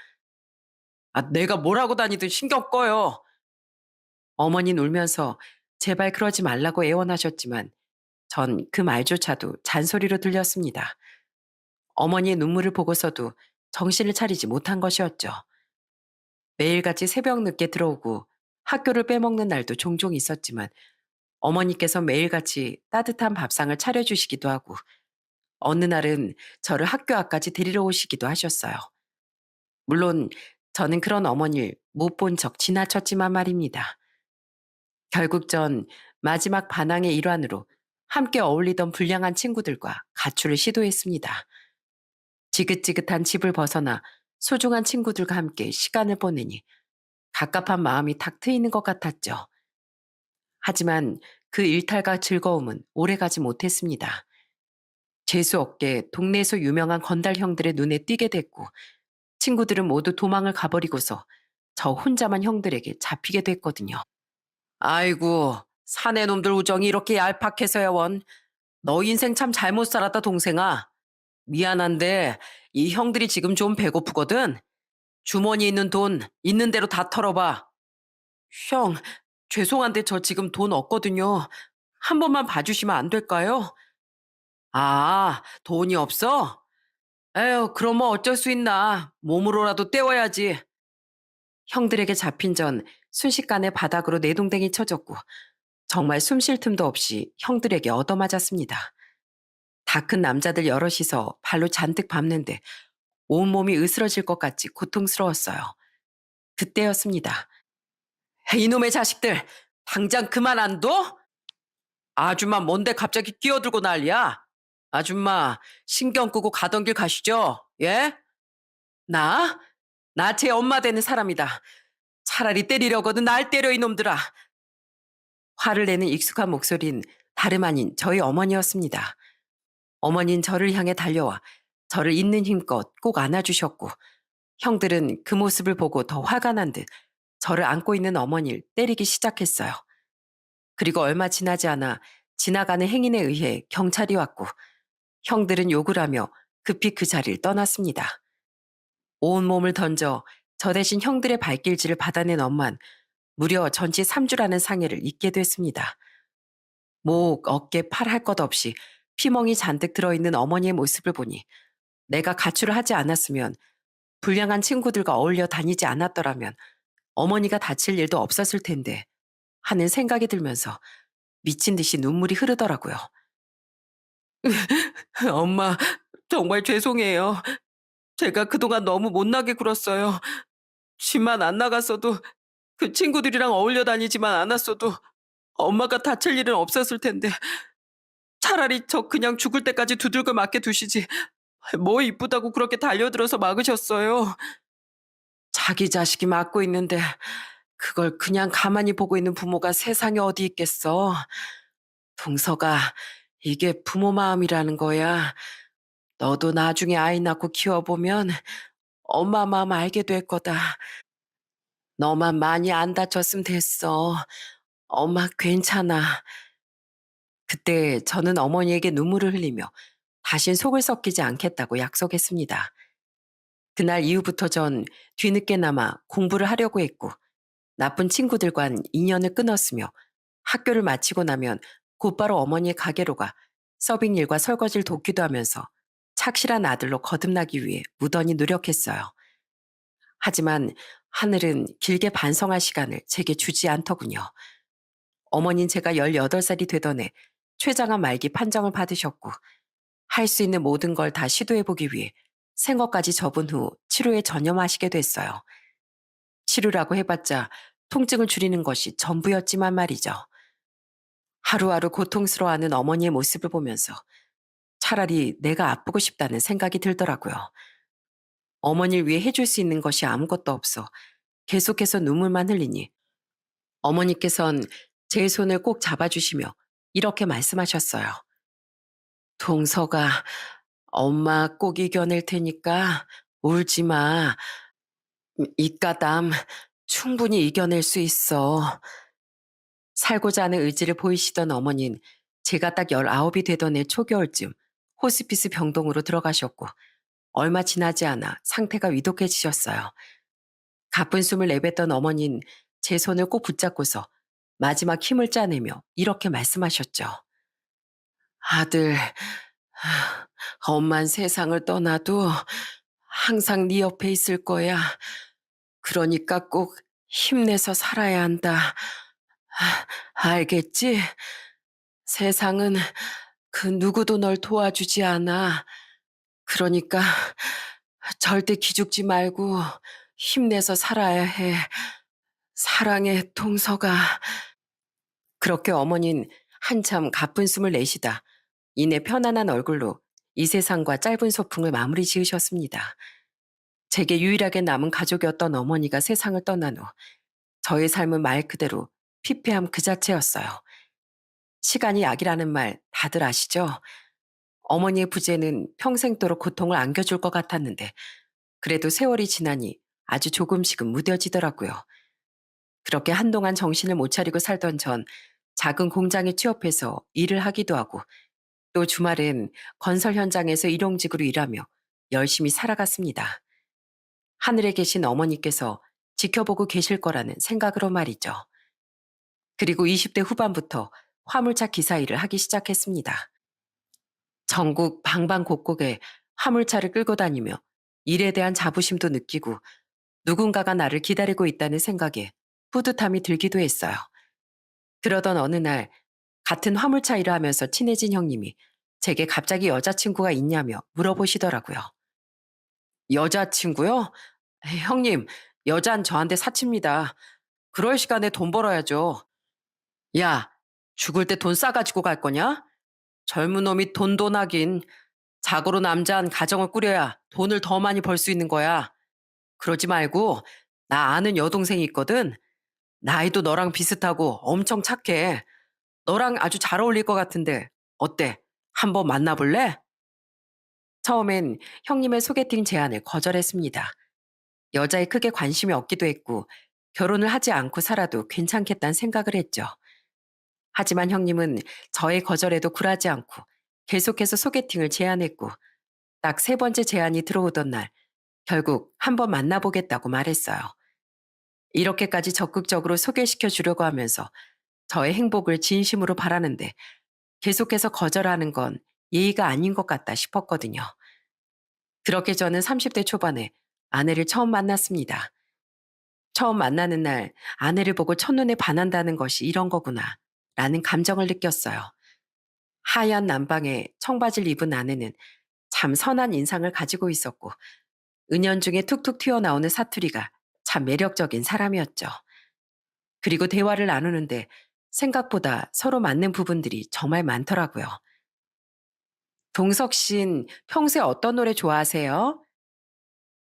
아, 내가 뭐라고 다니든 신경 꺼요. 어머니는 울면서 제발 그러지 말라고 애원하셨지만 전 그 말조차도 잔소리로 들렸습니다. 어머니의 눈물을 보고서도 정신을 차리지 못한 것이었죠. 매일같이 새벽 늦게 들어오고 학교를 빼먹는 날도 종종 있었지만 어머니께서 매일같이 따뜻한 밥상을 차려주시기도 하고 어느 날은 저를 학교 앞까지 데리러 오시기도 하셨어요. 물론 저는 그런 어머니를 못 본 적 지나쳤지만 말입니다. 결국 전 마지막 반항의 일환으로 함께 어울리던 불량한 친구들과 가출을 시도했습니다. 지긋지긋한 집을 벗어나 소중한 친구들과 함께 시간을 보내니 갑갑한 마음이 탁 트이는 것 같았죠. 하지만 그 일탈과 즐거움은 오래가지 못했습니다. 재수없게 동네에서 유명한 건달 형들의 눈에 띄게 됐고 친구들은 모두 도망을 가버리고서 저 혼자만 형들에게 잡히게 됐거든요. 아이고, 사내 놈들 우정이 이렇게 얄팍해서야 원. 너 인생 참 잘못 살았다, 동생아. 미안한데 이 형들이 지금 좀 배고프거든. 주머니에 있는 돈 있는 대로 다 털어봐. 형, 죄송한데 저 지금 돈 없거든요. 한 번만 봐주시면 안 될까요? 아, 돈이 없어? 에휴, 그럼 뭐 어쩔 수 있나. 몸으로라도 때워야지. 형들에게 잡힌 전 순식간에 바닥으로 내동댕이 쳐졌고 정말 숨쉴 틈도 없이 형들에게 얻어맞았습니다. 다 큰 남자들 여럿이서 발로 잔뜩 밟는데 온몸이 으스러질 것 같이 고통스러웠어요. 그때였습니다. 이놈의 자식들, 당장 그만 안 둬? 아줌마 뭔데 갑자기 끼어들고 난리야? 아줌마, 신경 끄고 가던 길 가시죠? 예? 나? 나 제 엄마 되는 사람이다. 차라리 때리려거든 날 때려 이놈들아. 화를 내는 익숙한 목소리는 다름 아닌 저희 어머니였습니다. 어머니는 저를 향해 달려와 저를 있는 힘껏 꼭 안아주셨고 형들은 그 모습을 보고 더 화가 난 듯 저를 안고 있는 어머니를 때리기 시작했어요. 그리고 얼마 지나지 않아 지나가는 행인에 의해 경찰이 왔고 형들은 욕을 하며 급히 그 자리를 떠났습니다. 온몸을 던져 저 대신 형들의 발길질을 받아낸 엄만 무려 전치 3주라는 상해를 입게 됐습니다. 목, 어깨, 팔 할 것 없이 피멍이 잔뜩 들어있는 어머니의 모습을 보니 내가 가출을 하지 않았으면 불량한 친구들과 어울려 다니지 않았더라면 어머니가 다칠 일도 없었을 텐데 하는 생각이 들면서 미친 듯이 눈물이 흐르더라고요. 엄마, 정말 죄송해요. 제가 그동안 너무 못나게 굴었어요. 집만 안 나갔어도 그 친구들이랑 어울려 다니지만 않았어도 엄마가 다칠 일은 없었을 텐데 차라리 저 그냥 죽을 때까지 두들겨 맞게 두시지 뭐 이쁘다고 그렇게 달려들어서 막으셨어요. 자기 자식이 맞고 있는데 그걸 그냥 가만히 보고 있는 부모가 세상에 어디 있겠어. 동서가 이게 부모 마음이라는 거야. 너도 나중에 아이 낳고 키워보면 엄마 마음 알게 될 거다. 너만 많이 안 다쳤으면 됐어. 엄마 괜찮아. 그때 저는 어머니에게 눈물을 흘리며 다신 속을 썩기지 않겠다고 약속했습니다. 그날 이후부터 전 뒤늦게나마 공부를 하려고 했고 나쁜 친구들과는 인연을 끊었으며 학교를 마치고 나면 곧바로 어머니의 가게로 가 서빙 일과 설거지를 돕기도 하면서 착실한 아들로 거듭나기 위해 무던히 노력했어요. 하지만 하늘은 길게 반성할 시간을 제게 주지 않더군요. 어머닌 제가 18살이 되던 해 췌장암 말기 판정을 받으셨고 할 수 있는 모든 걸 다 시도해보기 위해 생업까지 접은 후 치료에 전념하시게 됐어요. 치료라고 해봤자 통증을 줄이는 것이 전부였지만 말이죠. 하루하루 고통스러워하는 어머니의 모습을 보면서 차라리 내가 아프고 싶다는 생각이 들더라고요. 어머니를 위해 해줄 수 있는 것이 아무것도 없어 계속해서 눈물만 흘리니 어머니께선 제 손을 꼭 잡아주시며 이렇게 말씀하셨어요. 동서가 엄마 꼭 이겨낼 테니까 울지 마. 이까담 충분히 이겨낼 수 있어. 살고자 하는 의지를 보이시던 어머니는 제가 딱 19이 되던 해 초겨울쯤 호스피스 병동으로 들어가셨고 얼마 지나지 않아 상태가 위독해지셨어요. 가쁜 숨을 내뱉던 어머니는 제 손을 꼭 붙잡고서 마지막 힘을 짜내며 이렇게 말씀하셨죠. 아들, 엄만 세상을 떠나도 항상 네 옆에 있을 거야. 그러니까 꼭 힘내서 살아야 한다. 알겠지? 세상은 그 누구도 널 도와주지 않아. 그러니까 절대 기죽지 말고 힘내서 살아야 해. 사랑해, 동서가. 그렇게 어머니는 한참 가쁜 숨을 내쉬다 이내 편안한 얼굴로 이 세상과 짧은 소풍을 마무리 지으셨습니다. 제게 유일하게 남은 가족이었던 어머니가 세상을 떠난 후 저의 삶은 말 그대로 피폐함 그 자체였어요. 시간이 약이라는 말 다들 아시죠? 어머니의 부재는 평생도록 고통을 안겨줄 것 같았는데 그래도 세월이 지나니 아주 조금씩은 무뎌지더라고요. 그렇게 한동안 정신을 못 차리고 살던 전 작은 공장에 취업해서 일을 하기도 하고 또 주말엔 건설 현장에서 일용직으로 일하며 열심히 살아갔습니다. 하늘에 계신 어머니께서 지켜보고 계실 거라는 생각으로 말이죠. 그리고 20대 후반부터 화물차 기사 일을 하기 시작했습니다. 전국 방방곡곡에 화물차를 끌고 다니며 일에 대한 자부심도 느끼고 누군가가 나를 기다리고 있다는 생각에 뿌듯함이 들기도 했어요. 그러던 어느 날 같은 화물차 일을 하면서 친해진 형님이 제게 갑자기 여자친구가 있냐며 물어보시더라고요. 여자친구요? 형님, 여잔 저한테 사칩니다. 그럴 시간에 돈 벌어야죠. 야, 죽을 때 돈 싸가지고 갈 거냐? 젊은 놈이 돈돈하긴 자고로 남자한 가정을 꾸려야 돈을 더 많이 벌 수 있는 거야. 그러지 말고 나 아는 여동생이 있거든. 나이도 너랑 비슷하고 엄청 착해. 너랑 아주 잘 어울릴 것 같은데 어때? 한번 만나볼래? 처음엔 형님의 소개팅 제안을 거절했습니다. 여자에 크게 관심이 없기도 했고 결혼을 하지 않고 살아도 괜찮겠다는 생각을 했죠. 하지만 형님은 저의 거절에도 굴하지 않고 계속해서 소개팅을 제안했고 딱 세 번째 제안이 들어오던 날 결국 한번 만나보겠다고 말했어요. 이렇게까지 적극적으로 소개시켜 주려고 하면서 저의 행복을 진심으로 바라는데 계속해서 거절하는 건 예의가 아닌 것 같다 싶었거든요. 그렇게 저는 30대 초반에 아내를 처음 만났습니다. 처음 만나는 날 아내를 보고 첫눈에 반한다는 것이 이런 거구나 라는 감정을 느꼈어요. 하얀 남방에 청바지를 입은 아내는 참 선한 인상을 가지고 있었고 은연중에 툭툭 튀어나오는 사투리가 참 매력적인 사람이었죠. 그리고 대화를 나누는데 생각보다 서로 맞는 부분들이 정말 많더라고요. 동석 씨는 평소에 어떤 노래 좋아하세요?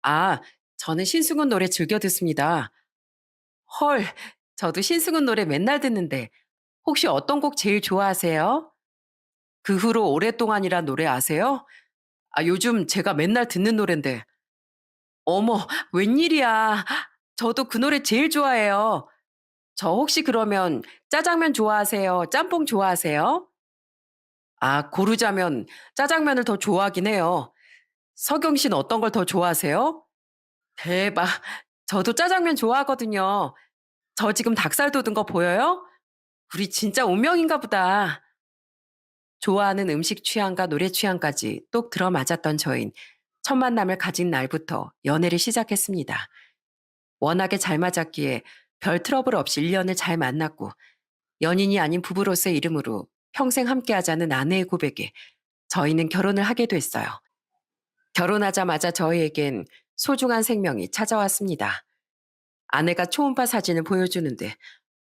아, 저는 신승훈 노래 즐겨 듣습니다. 헐, 저도 신승훈 노래 맨날 듣는데 혹시 어떤 곡 제일 좋아하세요? 그 후로 오랫동안이란 노래 아세요? 아, 요즘 제가 맨날 듣는 노랜데. 어머, 웬일이야. 저도 그 노래 제일 좋아해요. 저 혹시 그러면 짜장면 좋아하세요? 짬뽕 좋아하세요? 아, 고르자면 짜장면을 더 좋아하긴 해요. 서경 씨는 어떤 걸 더 좋아하세요? 대박. 저도 짜장면 좋아하거든요. 저 지금 닭살 돋은 거 보여요? 우리 진짜 운명인가 보다. 좋아하는 음식 취향과 노래 취향까지 똑 들어맞았던 저흰 첫 만남을 가진 날부터 연애를 시작했습니다. 워낙에 잘 맞았기에 별 트러블 없이 1년을 잘 만났고 연인이 아닌 부부로서의 이름으로 평생 함께하자는 아내의 고백에 저희는 결혼을 하게 됐어요. 결혼하자마자 저희에겐 소중한 생명이 찾아왔습니다. 아내가 초음파 사진을 보여주는데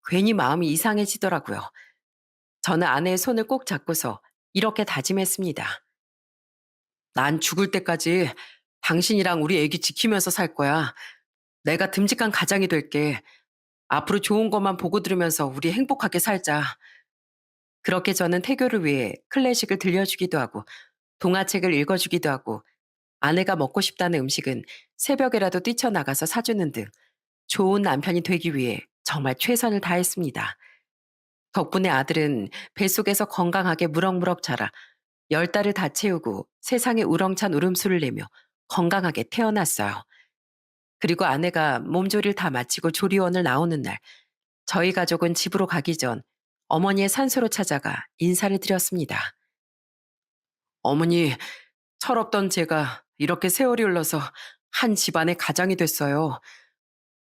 괜히 마음이 이상해지더라고요. 저는 아내의 손을 꼭 잡고서 이렇게 다짐했습니다. 난 죽을 때까지 당신이랑 우리 애기 지키면서 살 거야. 내가 듬직한 가장이 될게. 앞으로 좋은 것만 보고 들으면서 우리 행복하게 살자. 그렇게 저는 태교를 위해 클래식을 들려주기도 하고 동화책을 읽어주기도 하고 아내가 먹고 싶다는 음식은 새벽에라도 뛰쳐나가서 사주는 등 좋은 남편이 되기 위해 정말 최선을 다했습니다. 덕분에 아들은 뱃속에서 건강하게 무럭무럭 자라 10달을 다 채우고 세상에 우렁찬 울음소리를 내며 건강하게 태어났어요. 그리고 아내가 몸조리를 다 마치고 조리원을 나오는 날 저희 가족은 집으로 가기 전 어머니의 산소로 찾아가 인사를 드렸습니다. 어머니, 철없던 제가 이렇게 세월이 흘러서 한 집안의 가장이 됐어요.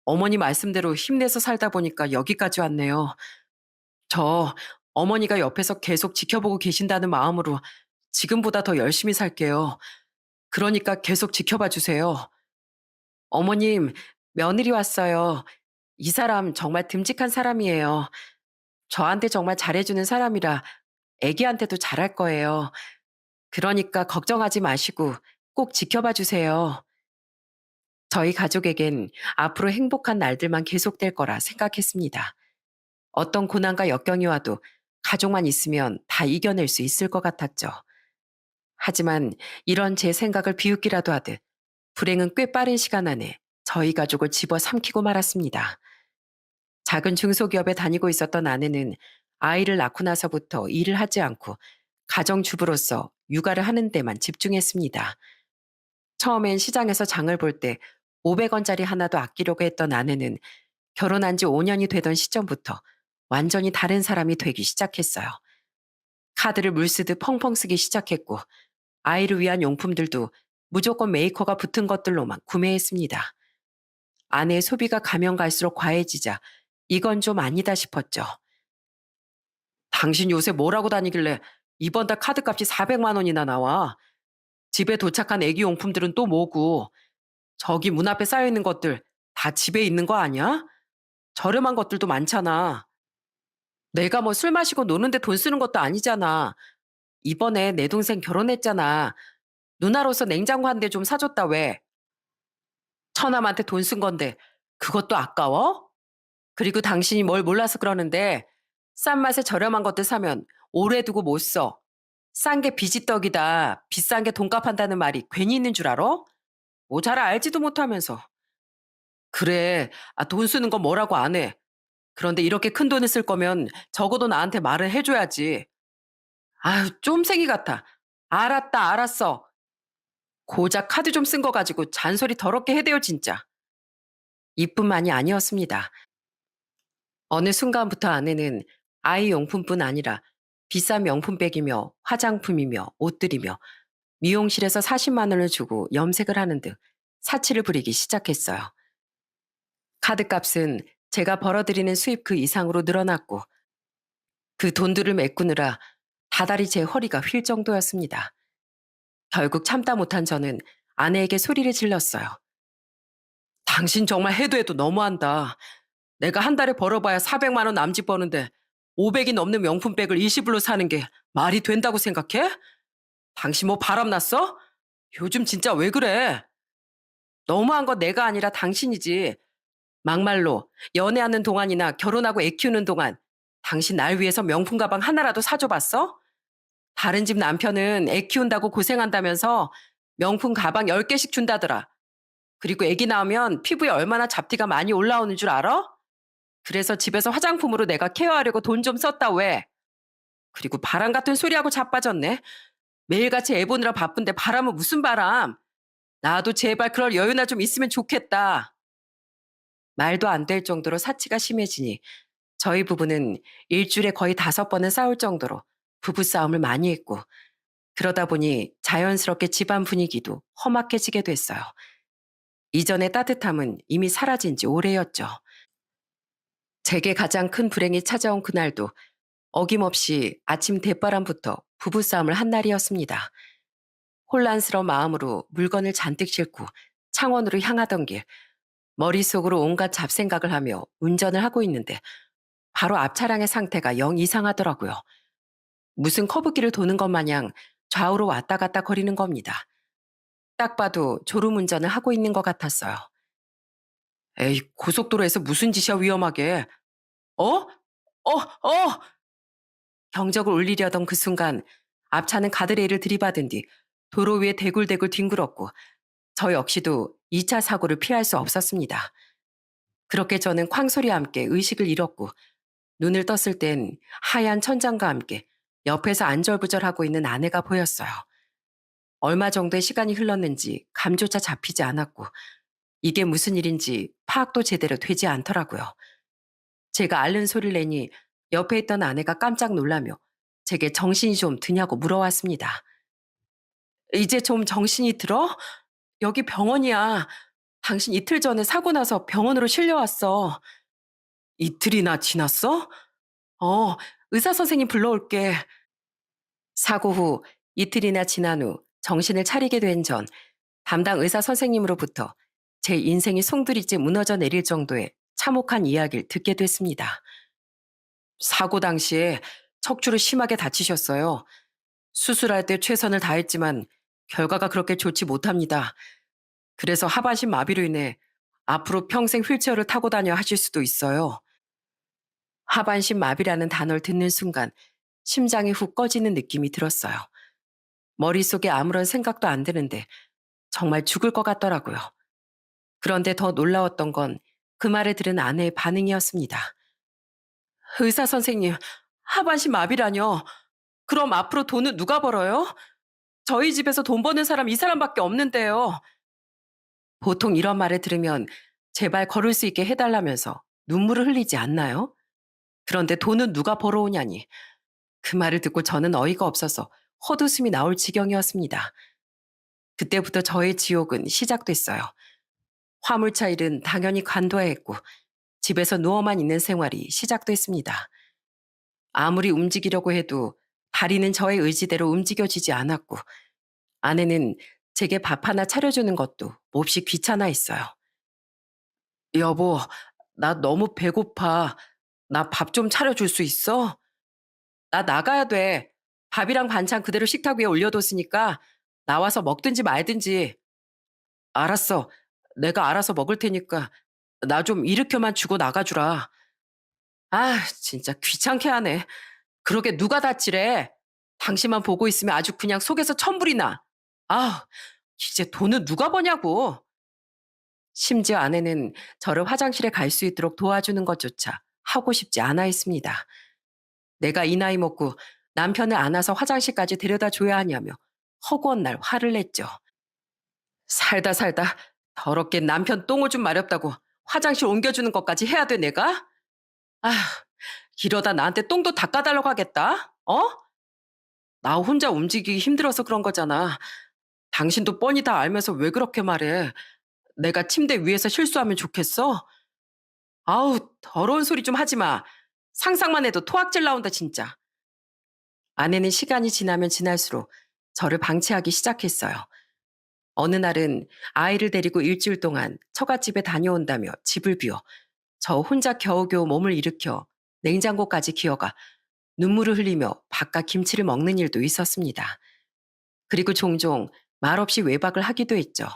어머니 말씀대로 힘내서 살다 보니까 여기까지 왔네요. 저 어머니가 옆에서 계속 지켜보고 계신다는 마음으로 지금보다 더 열심히 살게요. 그러니까 계속 지켜봐 주세요. 어머님, 며느리 왔어요. 이 사람 정말 듬직한 사람이에요. 저한테 정말 잘해주는 사람이라 애기한테도 잘할 거예요. 그러니까 걱정하지 마시고 꼭 지켜봐 주세요. 저희 가족에겐 앞으로 행복한 날들만 계속될 거라 생각했습니다. 어떤 고난과 역경이 와도 가족만 있으면 다 이겨낼 수 있을 것 같았죠. 하지만 이런 제 생각을 비웃기라도 하듯 불행은 꽤 빠른 시간 안에 저희 가족을 집어삼키고 말았습니다. 작은 중소기업에 다니고 있었던 아내는 아이를 낳고 나서부터 일을 하지 않고 가정주부로서 육아를 하는 데만 집중했습니다. 처음엔 시장에서 장을 볼 때 500원짜리 하나도 아끼려고 했던 아내는 결혼한 지 5년이 되던 시점부터 완전히 다른 사람이 되기 시작했어요. 카드를 물쓰듯 펑펑 쓰기 시작했고 아이를 위한 용품들도 무조건 메이커가 붙은 것들로만 구매했습니다. 아내의 소비가 가면 갈수록 과해지자 이건 좀 아니다 싶었죠. 당신 요새 뭘 하고 다니길래 이번 달 카드값이 400만 원이나 나와. 집에 도착한 애기 용품들은 또 뭐고. 저기 문 앞에 쌓여있는 것들 다 집에 있는 거 아니야? 저렴한 것들도 많잖아. 내가 뭐 술 마시고 노는데 돈 쓰는 것도 아니잖아. 이번에 내 동생 결혼했잖아. 누나로서 냉장고 한 대 좀 사줬다 왜? 처남한테 돈 쓴 건데 그것도 아까워? 그리고 당신이 뭘 몰라서 그러는데 싼 맛에 저렴한 것들 사면 오래 두고 못 써. 싼 게 비지떡이다. 비싼 게 돈값 한다는 말이 괜히 있는 줄 알아? 뭐 잘 알지도 못하면서. 그래, 돈 쓰는 거 뭐라고 안 해. 그런데 이렇게 큰 돈을 쓸 거면 적어도 나한테 말을 해줘야지. 아유, 쫌생이 같아. 알았다, 알았어. 고작 카드 좀 쓴 거 가지고 잔소리 더럽게 해대요, 진짜. 이뿐만이 아니었습니다. 어느 순간부터 아내는 아이 용품뿐 아니라 비싼 명품백이며 화장품이며 옷들이며 미용실에서 40만 원을 주고 염색을 하는 등 사치를 부리기 시작했어요. 카드값은 제가 벌어들이는 수입 그 이상으로 늘어났고 그 돈들을 메꾸느라 다달이 제 허리가 휠 정도였습니다. 결국 참다 못한 저는 아내에게 소리를 질렀어요. 당신 정말 해도 해도 너무한다. 내가 한 달에 벌어봐야 400만 원 남짓 버는데 500이 넘는 명품백을 20불로 사는 게 말이 된다고 생각해? 당신 뭐 바람났어? 요즘 진짜 왜 그래? 너무한 건 내가 아니라 당신이지. 막말로 연애하는 동안이나 결혼하고 애 키우는 동안 당신 날 위해서 명품 가방 하나라도 사줘봤어? 다른 집 남편은 애 키운다고 고생한다면서 명품 가방 10개씩 준다더라. 그리고 애기 낳으면 피부에 얼마나 잡티가 많이 올라오는 줄 알아? 그래서 집에서 화장품으로 내가 케어하려고 돈 좀 썼다 왜? 그리고 바람 같은 소리하고 자빠졌네. 매일같이 애 보느라 바쁜데 바람은 무슨 바람? 나도 제발 그럴 여유나 좀 있으면 좋겠다. 말도 안 될 정도로 사치가 심해지니 저희 부부는 일주일에 거의 5번은 싸울 정도로 부부싸움을 많이 했고 그러다 보니 자연스럽게 집안 분위기도 험악해지게 됐어요. 이전의 따뜻함은 이미 사라진 지 오래였죠. 제게 가장 큰 불행이 찾아온 그날도 어김없이 아침 대바람부터 부부싸움을 한 날이었습니다. 혼란스러운 마음으로 물건을 잔뜩 싣고 창원으로 향하던 길, 머릿속으로 온갖 잡생각을 하며 운전을 하고 있는데 바로 앞 차량의 상태가 영 이상하더라고요. 무슨 커브길을 도는 것 마냥 좌우로 왔다 갔다 거리는 겁니다. 딱 봐도 졸음운전을 하고 있는 것 같았어요. 에이, 고속도로에서 무슨 짓이야 위험하게. 어? 경적을 울리려던 그 순간 앞차는 가드레일을 들이받은 뒤 도로 위에 대굴대굴 뒹굴었고 저 역시도 2차 사고를 피할 수 없었습니다. 그렇게 저는 쾅소리와 함께 의식을 잃었고 눈을 떴을 땐 하얀 천장과 함께 옆에서 안절부절하고 있는 아내가 보였어요. 얼마 정도의 시간이 흘렀는지 감조차 잡히지 않았고 이게 무슨 일인지 파악도 제대로 되지 않더라고요. 제가 앓는 소리를 내니 옆에 있던 아내가 깜짝 놀라며 제게 정신이 좀 드냐고 물어왔습니다. 이제 좀 정신이 들어? 여기 병원이야. 당신 이틀 전에 사고 나서 병원으로 실려왔어. 이틀이나 지났어? 어, 의사 선생님 불러올게. 사고 후 이틀이나 지난 후 정신을 차리게 된 전 담당 의사 선생님으로부터 제 인생이 송두리째 무너져 내릴 정도의 참혹한 이야기를 듣게 됐습니다. 사고 당시에 척추를 심하게 다치셨어요. 수술할 때 최선을 다했지만 결과가 그렇게 좋지 못합니다. 그래서 하반신 마비로 인해 앞으로 평생 휠체어를 타고 다녀 하실 수도 있어요. 하반신 마비라는 단어를 듣는 순간 심장이 훅 꺼지는 느낌이 들었어요. 머릿속에 아무런 생각도 안 드는데 정말 죽을 것 같더라고요. 그런데 더 놀라웠던 건 그 말을 들은 아내의 반응이었습니다. 의사 선생님, 하반신 마비라뇨? 그럼 앞으로 돈은 누가 벌어요? 저희 집에서 돈 버는 사람 이 사람밖에 없는데요. 보통 이런 말을 들으면 제발 걸을 수 있게 해달라면서 눈물을 흘리지 않나요? 그런데 돈은 누가 벌어오냐니. 그 말을 듣고 저는 어이가 없어서 헛웃음이 나올 지경이었습니다. 그때부터 저의 지옥은 시작됐어요. 화물차 일은 당연히 관둬야 했고 집에서 누워만 있는 생활이 시작됐습니다. 아무리 움직이려고 해도 다리는 저의 의지대로 움직여지지 않았고 아내는 제게 밥 하나 차려주는 것도 몹시 귀찮아했어요. 여보, 나 너무 배고파. 나 밥 좀 차려줄 수 있어? 나 나가야 돼. 밥이랑 반찬 그대로 식탁 위에 올려뒀으니까 나와서 먹든지 말든지. 알았어. 내가 알아서 먹을 테니까 나 좀 일으켜만 주고 나가주라. 아, 진짜 귀찮게 하네. 그러게 누가 다치래? 당신만 보고 있으면 아주 그냥 속에서 천불이 나. 아, 이제 돈은 누가 버냐고. 심지어 아내는 저를 화장실에 갈 수 있도록 도와주는 것조차 하고 싶지 않아 했습니다. 내가 이 나이 먹고 남편을 안아서 화장실까지 데려다 줘야 하냐며 허구한 날 화를 냈죠. 살다 살다 더럽게 남편 똥오줌 마렵다고 화장실 옮겨주는 것까지 해야 돼 내가? 아, 이러다 나한테 똥도 닦아달라고 하겠다. 어? 나 혼자 움직이기 힘들어서 그런 거잖아. 당신도 뻔히 다 알면서 왜 그렇게 말해? 내가 침대 위에서 실수하면 좋겠어? 아우, 더러운 소리 좀 하지 마. 상상만 해도 토악질 나온다, 진짜. 아내는 시간이 지나면 지날수록 저를 방치하기 시작했어요. 어느 날은 아이를 데리고 일주일 동안 처갓집에 다녀온다며 집을 비워 저 혼자 겨우겨우 몸을 일으켜 냉장고까지 기어가 눈물을 흘리며 바깥 김치를 먹는 일도 있었습니다. 그리고 종종 말없이 외박을 하기도 했죠.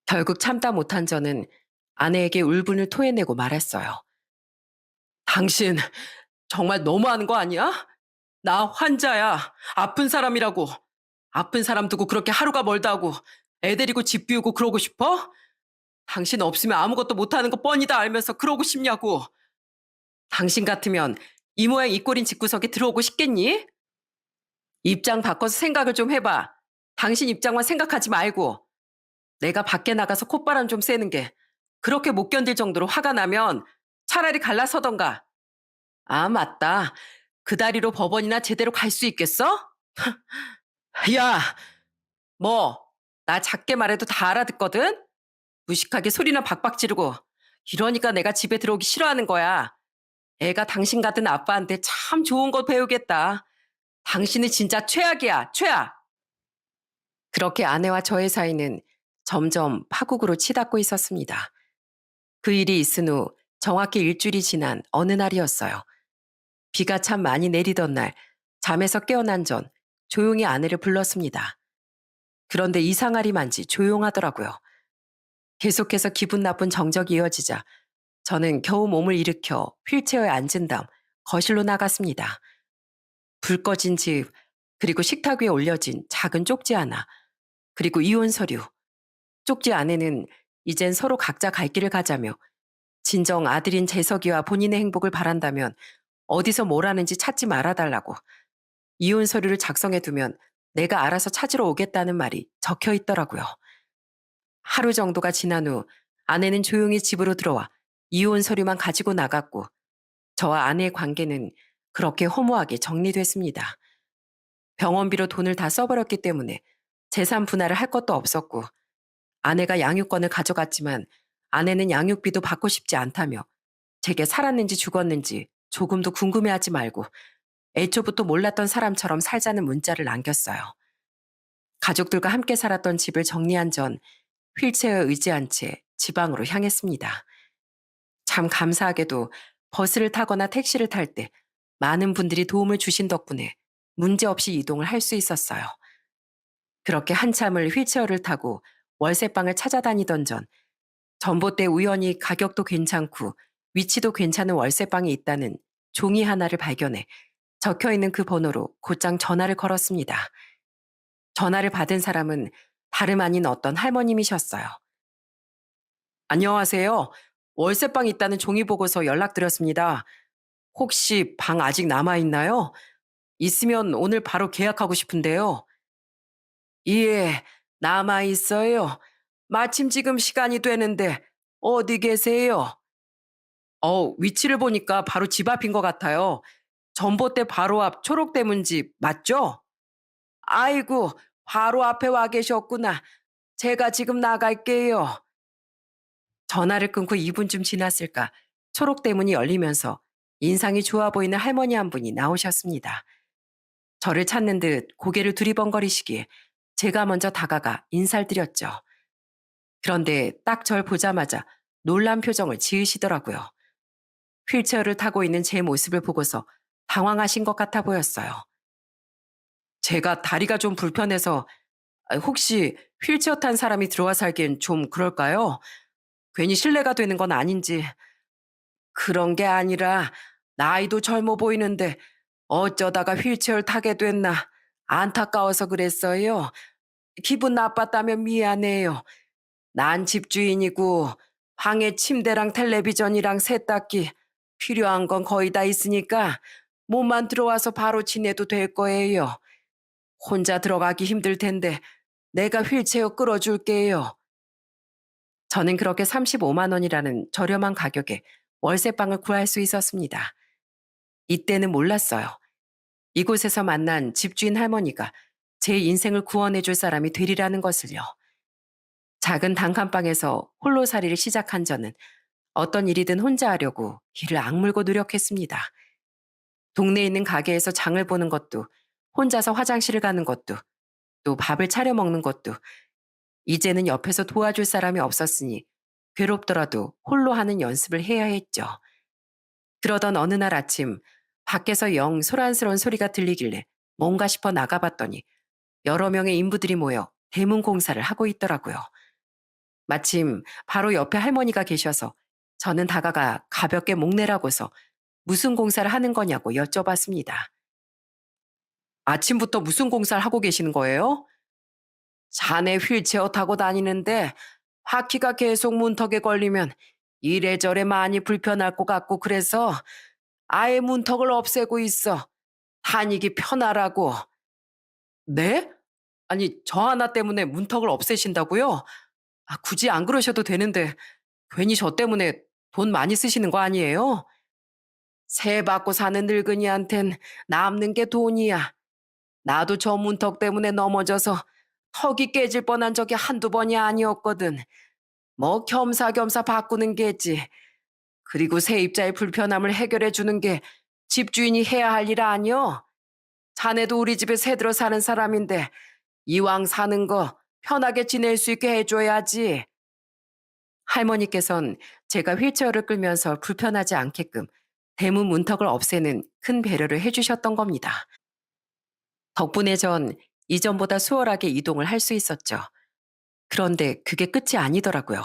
결국 참다 못한 저는 아내에게 울분을 토해내고 말했어요. 당신 정말 너무하는 거 아니야? 나 환자야. 아픈 사람이라고. 아픈 사람 두고 그렇게 하루가 멀다고 애 데리고 집 비우고 그러고 싶어? 당신 없으면 아무것도 못하는 거 뻔히 다 알면서 그러고 싶냐고. 당신 같으면 이 모양 이 꼴인 집구석에 들어오고 싶겠니? 입장 바꿔서 생각을 좀 해봐. 당신 입장만 생각하지 말고. 내가 밖에 나가서 콧바람 좀 쐬는 게 그렇게 못 견딜 정도로 화가 나면 차라리 갈라서던가. 아, 맞다. 그 다리로 법원이나 제대로 갈 수 있겠어? 야, 뭐, 나 작게 말해도 다 알아듣거든? 무식하게 소리나 박박 지르고. 이러니까 내가 집에 들어오기 싫어하는 거야. 애가 당신 같은 아빠한테 참 좋은 거 배우겠다. 당신은 진짜 최악이야, 최악. 그렇게 아내와 저의 사이는 점점 파국으로 치닫고 있었습니다. 그 일이 있은 후 정확히 일주일이 지난 어느 날이었어요. 비가 참 많이 내리던 날, 잠에서 깨어난 전 조용히 아내를 불렀습니다. 그런데 이상하리만지 조용하더라고요. 계속해서 기분 나쁜 정적이 이어지자 저는 겨우 몸을 일으켜 휠체어에 앉은 다음 거실로 나갔습니다. 불 꺼진 집, 그리고 식탁 위에 올려진 작은 쪽지 하나, 그리고 이혼 서류. 쪽지 안에는 이젠 서로 각자 갈 길을 가자며 진정 아들인 재석이와 본인의 행복을 바란다면 어디서 뭘 하는지 찾지 말아달라고, 이혼 서류를 작성해두면 내가 알아서 찾으러 오겠다는 말이 적혀 있더라고요. 하루 정도가 지난 후 아내는 조용히 집으로 들어와 이혼 서류만 가지고 나갔고 저와 아내의 관계는 그렇게 허무하게 정리됐습니다. 병원비로 돈을 다 써버렸기 때문에 재산 분할을 할 것도 없었고 아내가 양육권을 가져갔지만 아내는 양육비도 받고 싶지 않다며 제게 살았는지 죽었는지 조금도 궁금해하지 말고 애초부터 몰랐던 사람처럼 살자는 문자를 남겼어요. 가족들과 함께 살았던 집을 정리한 전 휠체어에 의지한 채 지방으로 향했습니다. 참 감사하게도 버스를 타거나 택시를 탈 때 많은 분들이 도움을 주신 덕분에 문제없이 이동을 할 수 있었어요. 그렇게 한참을 휠체어를 타고 월세방을 찾아다니던 전 전봇대 우연히 가격도 괜찮고 위치도 괜찮은 월세방이 있다는 종이 하나를 발견해 적혀있는 그 번호로 곧장 전화를 걸었습니다. 전화를 받은 사람은 다름 아닌 어떤 할머님이셨어요. 안녕하세요. 월세방 있다는 종이 보고서 연락드렸습니다. 혹시 방 아직 남아있나요? 있으면 오늘 바로 계약하고 싶은데요. 예, 남아있어요. 마침 지금 시간이 되는데 어디 계세요? 위치를 보니까 바로 집 앞인 것 같아요. 전봇대 바로 앞 초록대문집 맞죠? 아이고, 바로 앞에 와 계셨구나. 제가 지금 나갈게요. 전화를 끊고 2분쯤 지났을까 초록대문이 열리면서 인상이 좋아 보이는 할머니 한 분이 나오셨습니다. 저를 찾는 듯 고개를 두리번거리시기에 제가 먼저 다가가 인사를 드렸죠. 그런데 딱 절 보자마자 놀란 표정을 지으시더라고요. 휠체어를 타고 있는 제 모습을 보고서 당황하신 것 같아 보였어요. 제가 다리가 좀 불편해서 혹시 휠체어 탄 사람이 들어와 살기엔 좀 그럴까요? 괜히 실례가 되는 건 아닌지. 그런 게 아니라 나이도 젊어 보이는데 어쩌다가 휠체어를 타게 됐나 안타까워서 그랬어요. 기분 나빴다면 미안해요. 난 집주인이고 방에 침대랑 텔레비전이랑 세탁기 필요한 건 거의 다 있으니까 몸만 들어와서 바로 지내도 될 거예요. 혼자 들어가기 힘들 텐데 내가 휠체어 끌어줄게요. 저는 그렇게 35만 원이라는 저렴한 가격에 월세방을 구할 수 있었습니다. 이때는 몰랐어요. 이곳에서 만난 집주인 할머니가 제 인생을 구원해 줄 사람이 되리라는 것을요. 작은 단칸방에서 홀로살이를 시작한 저는 어떤 일이든 혼자 하려고 이를 악물고 노력했습니다. 동네에 있는 가게에서 장을 보는 것도, 혼자서 화장실을 가는 것도, 또 밥을 차려 먹는 것도, 이제는 옆에서 도와줄 사람이 없었으니 괴롭더라도 홀로 하는 연습을 해야 했죠. 그러던 어느 날 아침, 밖에서 영 소란스러운 소리가 들리길래 뭔가 싶어 나가봤더니 여러 명의 인부들이 모여 대문 공사를 하고 있더라고요. 마침 바로 옆에 할머니가 계셔서 저는 다가가 가볍게 목내라고서 무슨 공사를 하는 거냐고 여쭤봤습니다. 아침부터 무슨 공사를 하고 계시는 거예요? 자네 휠체어 타고 다니는데 바퀴가 계속 문턱에 걸리면 이래저래 많이 불편할 것 같고 그래서 아예 문턱을 없애고 있어. 다니기 편하라고. 네? 아니, 저 하나 때문에 문턱을 없애신다고요? 아, 굳이 안 그러셔도 되는데 괜히 저 때문에 돈 많이 쓰시는 거 아니에요? 세 받고 사는 늙은이한텐 남는 게 돈이야. 나도 저 문턱 때문에 넘어져서 턱이 깨질 뻔한 적이 한두 번이 아니었거든. 뭐 겸사겸사 바꾸는 게지. 그리고 세입자의 불편함을 해결해 주는 게 집주인이 해야 할 일 아니여? 자네도 우리 집에 새들어 사는 사람인데 이왕 사는 거 편하게 지낼 수 있게 해줘야지. 할머니께선 제가 휠체어를 끌면서 불편하지 않게끔 대문 문턱을 없애는 큰 배려를 해주셨던 겁니다. 덕분에 전 이전보다 수월하게 이동을 할 수 있었죠. 그런데 그게 끝이 아니더라고요.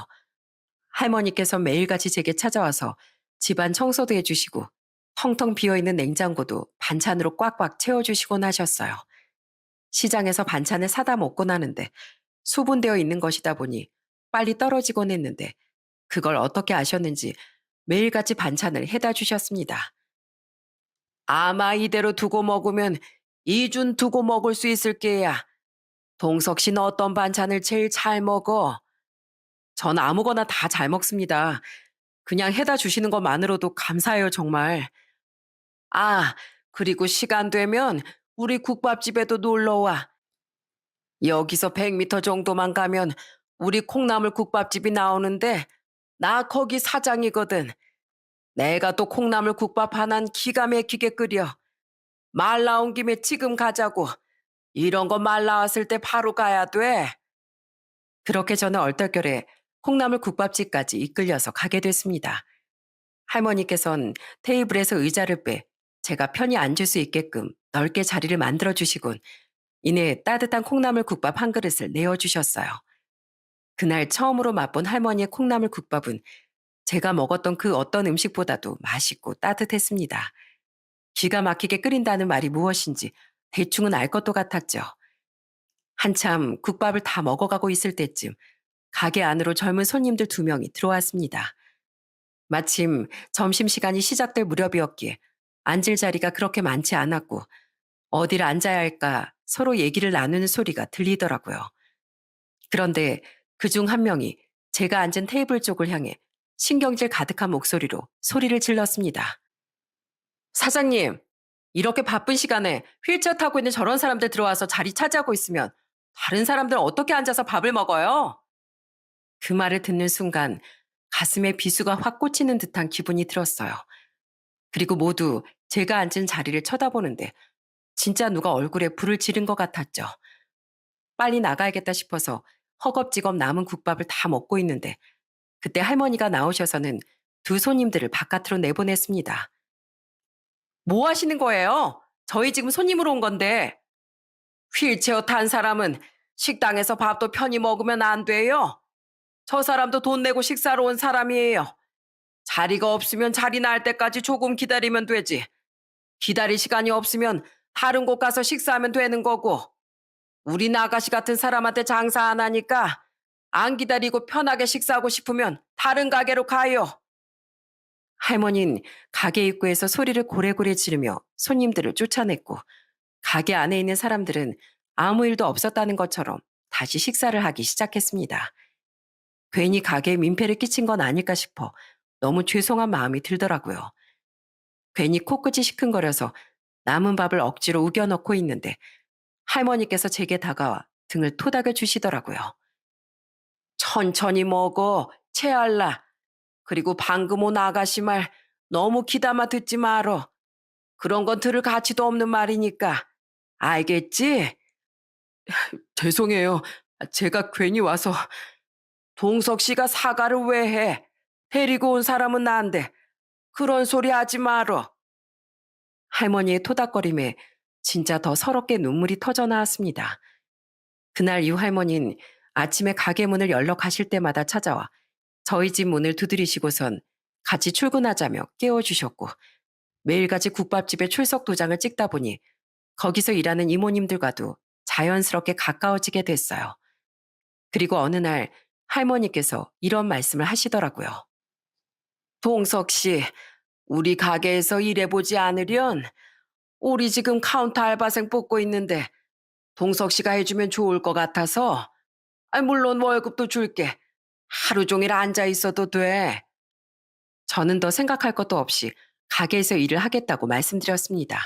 할머니께서 매일같이 제게 찾아와서 집안 청소도 해주시고 텅텅 비어있는 냉장고도 반찬으로 꽉꽉 채워주시곤 하셨어요. 시장에서 반찬을 사다 먹고 나는데 소분되어 있는 것이다 보니 빨리 떨어지곤 했는데 그걸 어떻게 아셨는지 매일같이 반찬을 해다 주셨습니다. 아마 이대로 두고 먹으면 2준 두고 먹을 수 있을 게야. 동석 씨는 어떤 반찬을 제일 잘 먹어? 전 아무거나 다 잘 먹습니다. 그냥 해다 주시는 것만으로도 감사해요, 정말. 아, 그리고 시간 되면 우리 국밥집에도 놀러 와. 여기서 100m 정도만 가면 우리 콩나물 국밥집이 나오는데 나 거기 사장이거든. 내가 또 콩나물 국밥 하나는 기가 막히게 끓여. 말 나온 김에 지금 가자고. 이런 거 말 나왔을 때 바로 가야 돼. 그렇게 저는 얼떨결에 콩나물 국밥집까지 이끌려서 가게 됐습니다. 할머니께선 테이블에서 의자를 빼 제가 편히 앉을 수 있게끔 넓게 자리를 만들어 주시곤 이내 따뜻한 콩나물 국밥 한 그릇을 내어주셨어요. 그날 처음으로 맛본 할머니의 콩나물 국밥은 제가 먹었던 그 어떤 음식보다도 맛있고 따뜻했습니다. 기가 막히게 끓인다는 말이 무엇인지 대충은 알 것도 같았죠. 한참 국밥을 다 먹어가고 있을 때쯤 가게 안으로 젊은 손님들 2명이 들어왔습니다. 마침 점심시간이 시작될 무렵이었기에 앉을 자리가 그렇게 많지 않았고 어디를 앉아야 할까 서로 얘기를 나누는 소리가 들리더라고요. 그런데 그중 한 명이 제가 앉은 테이블 쪽을 향해 신경질 가득한 목소리로 소리를 질렀습니다. 사장님, 이렇게 바쁜 시간에 휠체어 타고 있는 저런 사람들 들어와서 자리 차지하고 있으면 다른 사람들은 어떻게 앉아서 밥을 먹어요? 그 말을 듣는 순간 가슴에 비수가 확 꽂히는 듯한 기분이 들었어요. 그리고 모두 제가 앉은 자리를 쳐다보는데 진짜 누가 얼굴에 불을 지른 것 같았죠. 빨리 나가야겠다 싶어서 허겁지겁 남은 국밥을 다 먹고 있는데 그때 할머니가 나오셔서는 2손님들을 바깥으로 내보냈습니다. 뭐 하시는 거예요? 저희 지금 손님으로 온 건데. 휠체어 탄 사람은 식당에서 밥도 편히 먹으면 안 돼요. 저 사람도 돈 내고 식사로 온 사람이에요. 자리가 없으면 자리 날 때까지 조금 기다리면 되지. 기다릴 시간이 없으면 다른 곳 가서 식사하면 되는 거고. 우리 나가시 같은 사람한테 장사 안 하니까 안 기다리고 편하게 식사하고 싶으면 다른 가게로 가요. 할머니는 가게 입구에서 소리를 고래고래 지르며 손님들을 쫓아냈고, 가게 안에 있는 사람들은 아무 일도 없었다는 것처럼 다시 식사를 하기 시작했습니다. 괜히 가게에 민폐를 끼친 건 아닐까 싶어 너무 죄송한 마음이 들더라고요. 괜히 코끝이 시큰거려서 남은 밥을 억지로 우겨 넣고 있는데 할머니께서 제게 다가와 등을 토닥여 주시더라고요. 천천히 먹어, 체할라. 그리고 방금 온 아가씨 말 너무 귀담아 듣지 말어. 그런 건 들을 가치도 없는 말이니까. 알겠지? 죄송해요. 제가 괜히 와서. 동석 씨가 사과를 왜 해? 데리고 온 사람은 난데. 그런 소리 하지 말어. 할머니의 토닥거림에 진짜 더 서럽게 눈물이 터져 나왔습니다. 그날 이후 할머니는 아침에 가게 문을 열러 가실 때마다 찾아와 저희 집 문을 두드리시고선 같이 출근하자며 깨워주셨고, 매일같이 국밥집에 출석 도장을 찍다 보니 거기서 일하는 이모님들과도 자연스럽게 가까워지게 됐어요. 그리고 어느 날 할머니께서 이런 말씀을 하시더라고요. 동석 씨, 우리 가게에서 일해보지 않으련? 우리 지금 카운터 알바생 뽑고 있는데 동석 씨가 해주면 좋을 것 같아서. 물론 월급도 줄게. 하루 종일 앉아 있어도 돼. 저는 더 생각할 것도 없이 가게에서 일을 하겠다고 말씀드렸습니다.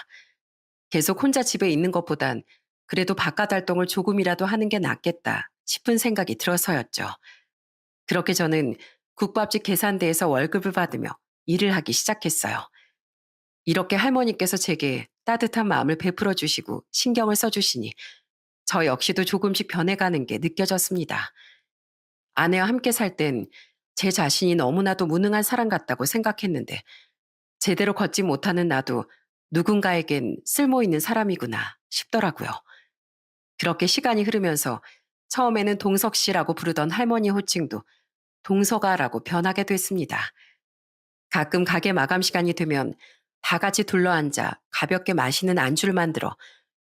계속 혼자 집에 있는 것보단 그래도 바깥 활동을 조금이라도 하는 게 낫겠다 싶은 생각이 들어서였죠. 그렇게 저는 국밥집 계산대에서 월급을 받으며 일을 하기 시작했어요. 이렇게 할머니께서 제게 따뜻한 마음을 베풀어 주시고 신경을 써주시니 저 역시도 조금씩 변해가는 게 느껴졌습니다. 아내와 함께 살 땐 제 자신이 너무나도 무능한 사람 같다고 생각했는데 제대로 걷지 못하는 나도 누군가에겐 쓸모 있는 사람이구나 싶더라고요. 그렇게 시간이 흐르면서 처음에는 동석 씨라고 부르던 할머니 호칭도 동서가라고 변하게 됐습니다. 가끔 가게 마감 시간이 되면 다 같이 둘러앉아 가볍게 마시는 안주를 만들어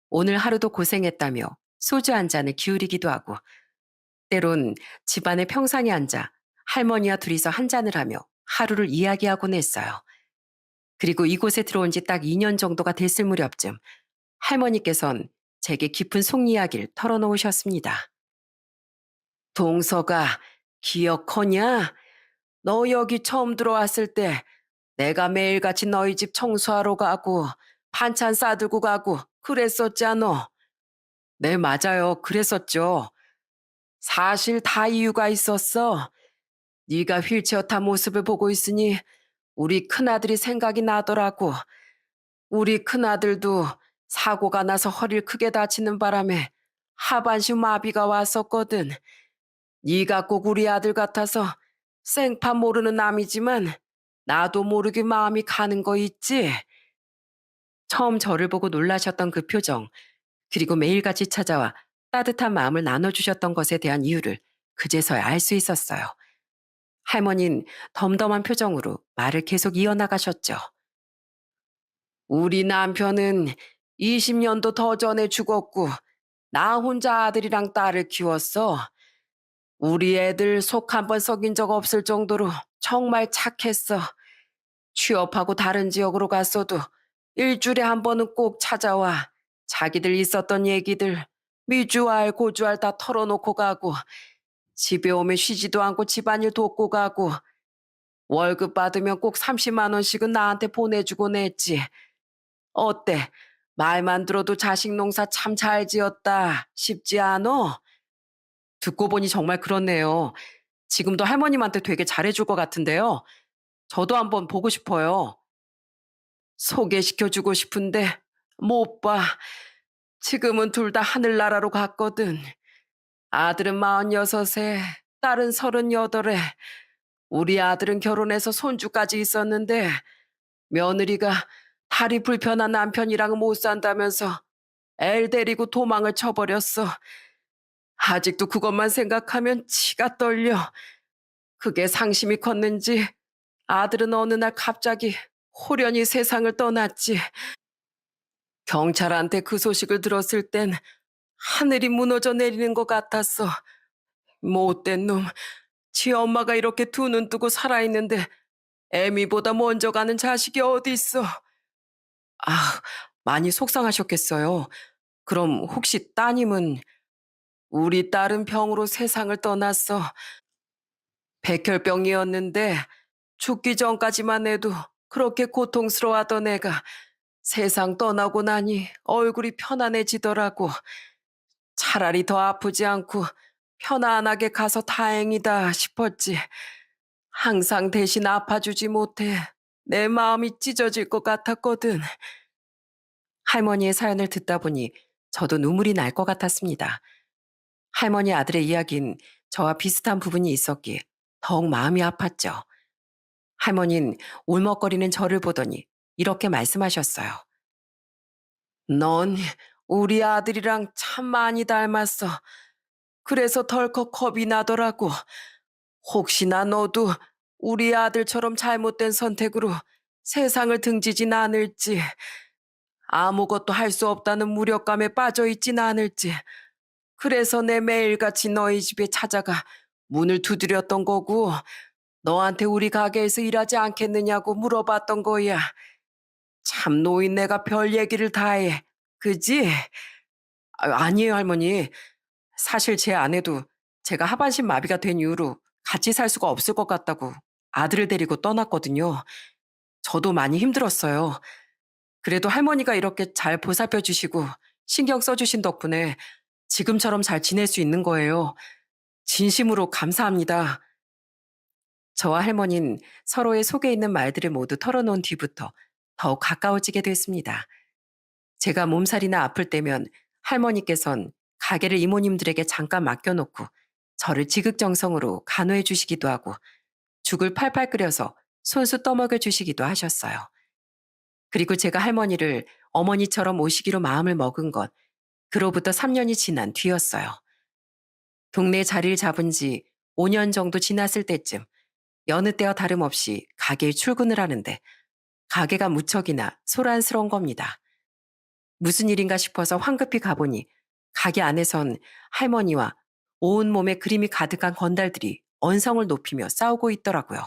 오늘 하루도 고생했다며 소주 한 잔을 기울이기도 하고, 때론 집안의 평상에 앉아 할머니와 둘이서 한 잔을 하며 하루를 이야기하곤 했어요. 그리고 이곳에 들어온 지 딱 2년 정도가 됐을 무렵쯤 할머니께선 제게 깊은 속 이야기를 털어놓으셨습니다. 동서가 기억하냐? 너 여기 처음 들어왔을 때 내가 매일같이 너희 집 청소하러 가고 반찬 싸들고 가고 그랬었잖아. 네, 맞아요. 그랬었죠. 사실 다 이유가 있었어. 네가 휠체어 탄 모습을 보고 있으니 우리 큰아들이 생각이 나더라고. 우리 큰아들도 사고가 나서 허리를 크게 다치는 바람에 하반신 마비가 왔었거든. 네가 꼭 우리 아들 같아서 생판 모르는 남이지만 나도 모르게 마음이 가는 거 있지? 처음 저를 보고 놀라셨던 그 표정, 그리고 매일같이 찾아와 따뜻한 마음을 나눠주셨던 것에 대한 이유를 그제서야 알 수 있었어요. 할머니는 덤덤한 표정으로 말을 계속 이어나가셨죠. 우리 남편은 20년도 더 전에 죽었고 나 혼자 아들이랑 딸을 키웠어. 우리 애들 속 한 번 썩인 적 없을 정도로 정말 착했어. 취업하고 다른 지역으로 갔어도 일주일에 한 번은 꼭 찾아와 자기들 있었던 얘기들 미주알 고주알 다 털어놓고 가고, 집에 오면 쉬지도 않고 집안일 돕고 가고, 월급 받으면 꼭 30만 원씩은 나한테 보내주곤 했지. 어때? 말만 들어도 자식 농사 참 잘 지었다 싶지 않어? 듣고 보니 정말 그렇네요. 지금도 할머님한테 되게 잘해줄 것 같은데요. 저도 한번 보고 싶어요. 소개시켜주고 싶은데 못 봐. 지금은 둘 다 하늘나라로 갔거든. 아들은 46에 딸은 38에. 우리 아들은 결혼해서 손주까지 있었는데 며느리가 다리 불편한 남편이랑 못 산다면서 애 데리고 도망을 쳐버렸어. 아직도 그것만 생각하면 치가 떨려. 그게 상심이 컸는지 아들은 어느 날 갑자기 호련히 세상을 떠났지. 경찰한테 그 소식을 들었을 땐 하늘이 무너져 내리는 것 같았어. 못된 놈. 지 엄마가 이렇게 두 눈 뜨고 살아있는데 애미보다 먼저 가는 자식이 어디 있어. 아, 많이 속상하셨겠어요. 그럼 혹시 따님은 우리 딸은 병으로 세상을 떠났어. 백혈병이었는데 죽기 전까지만 해도 그렇게 고통스러워하던 애가 세상 떠나고 나니 얼굴이 편안해지더라고. 차라리 더 아프지 않고 편안하게 가서 다행이다 싶었지. 항상 대신 아파주지 못해 내 마음이 찢어질 것 같았거든. 할머니의 사연을 듣다 보니 저도 눈물이 날 것 같았습니다. 할머니 아들의 이야기는 저와 비슷한 부분이 있었기에 더욱 마음이 아팠죠. 할머니는 울먹거리는 저를 보더니 이렇게 말씀하셨어요. 넌 우리 아들이랑 참 많이 닮았어. 그래서 덜컥 겁이 나더라고. 혹시나 너도 우리 아들처럼 잘못된 선택으로 세상을 등지진 않을지, 아무것도 할 수 없다는 무력감에 빠져 있진 않을지, 그래서 내 매일같이 너희 집에 찾아가 문을 두드렸던 거고, 너한테 우리 가게에서 일하지 않겠느냐고 물어봤던 거야. 참 노인네가 별 얘기를 다 해. 그지? 아니에요, 할머니. 사실 제 아내도 제가 하반신 마비가 된 이후로 같이 살 수가 없을 것 같다고 아들을 데리고 떠났거든요. 저도 많이 힘들었어요. 그래도 할머니가 이렇게 잘 보살펴 주시고 신경 써 주신 덕분에 지금처럼 잘 지낼 수 있는 거예요. 진심으로 감사합니다. 저와 할머니는 서로의 속에 있는 말들을 모두 털어놓은 뒤부터 더욱 가까워지게 됐습니다. 제가 몸살이나 아플 때면 할머니께선 가게를 이모님들에게 잠깐 맡겨놓고 저를 지극정성으로 간호해 주시기도 하고 죽을 팔팔 끓여서 손수 떠먹여 주시기도 하셨어요. 그리고 제가 할머니를 어머니처럼 모시기로 마음을 먹은 건 그로부터 3년이 지난 뒤였어요. 동네 자리를 잡은 지 5년 정도 지났을 때쯤 여느 때와 다름없이 가게에 출근을 하는데 가게가 무척이나 소란스러운 겁니다. 무슨 일인가 싶어서 황급히 가보니 가게 안에선 할머니와 온몸에 그림이 가득한 건달들이 언성을 높이며 싸우고 있더라고요.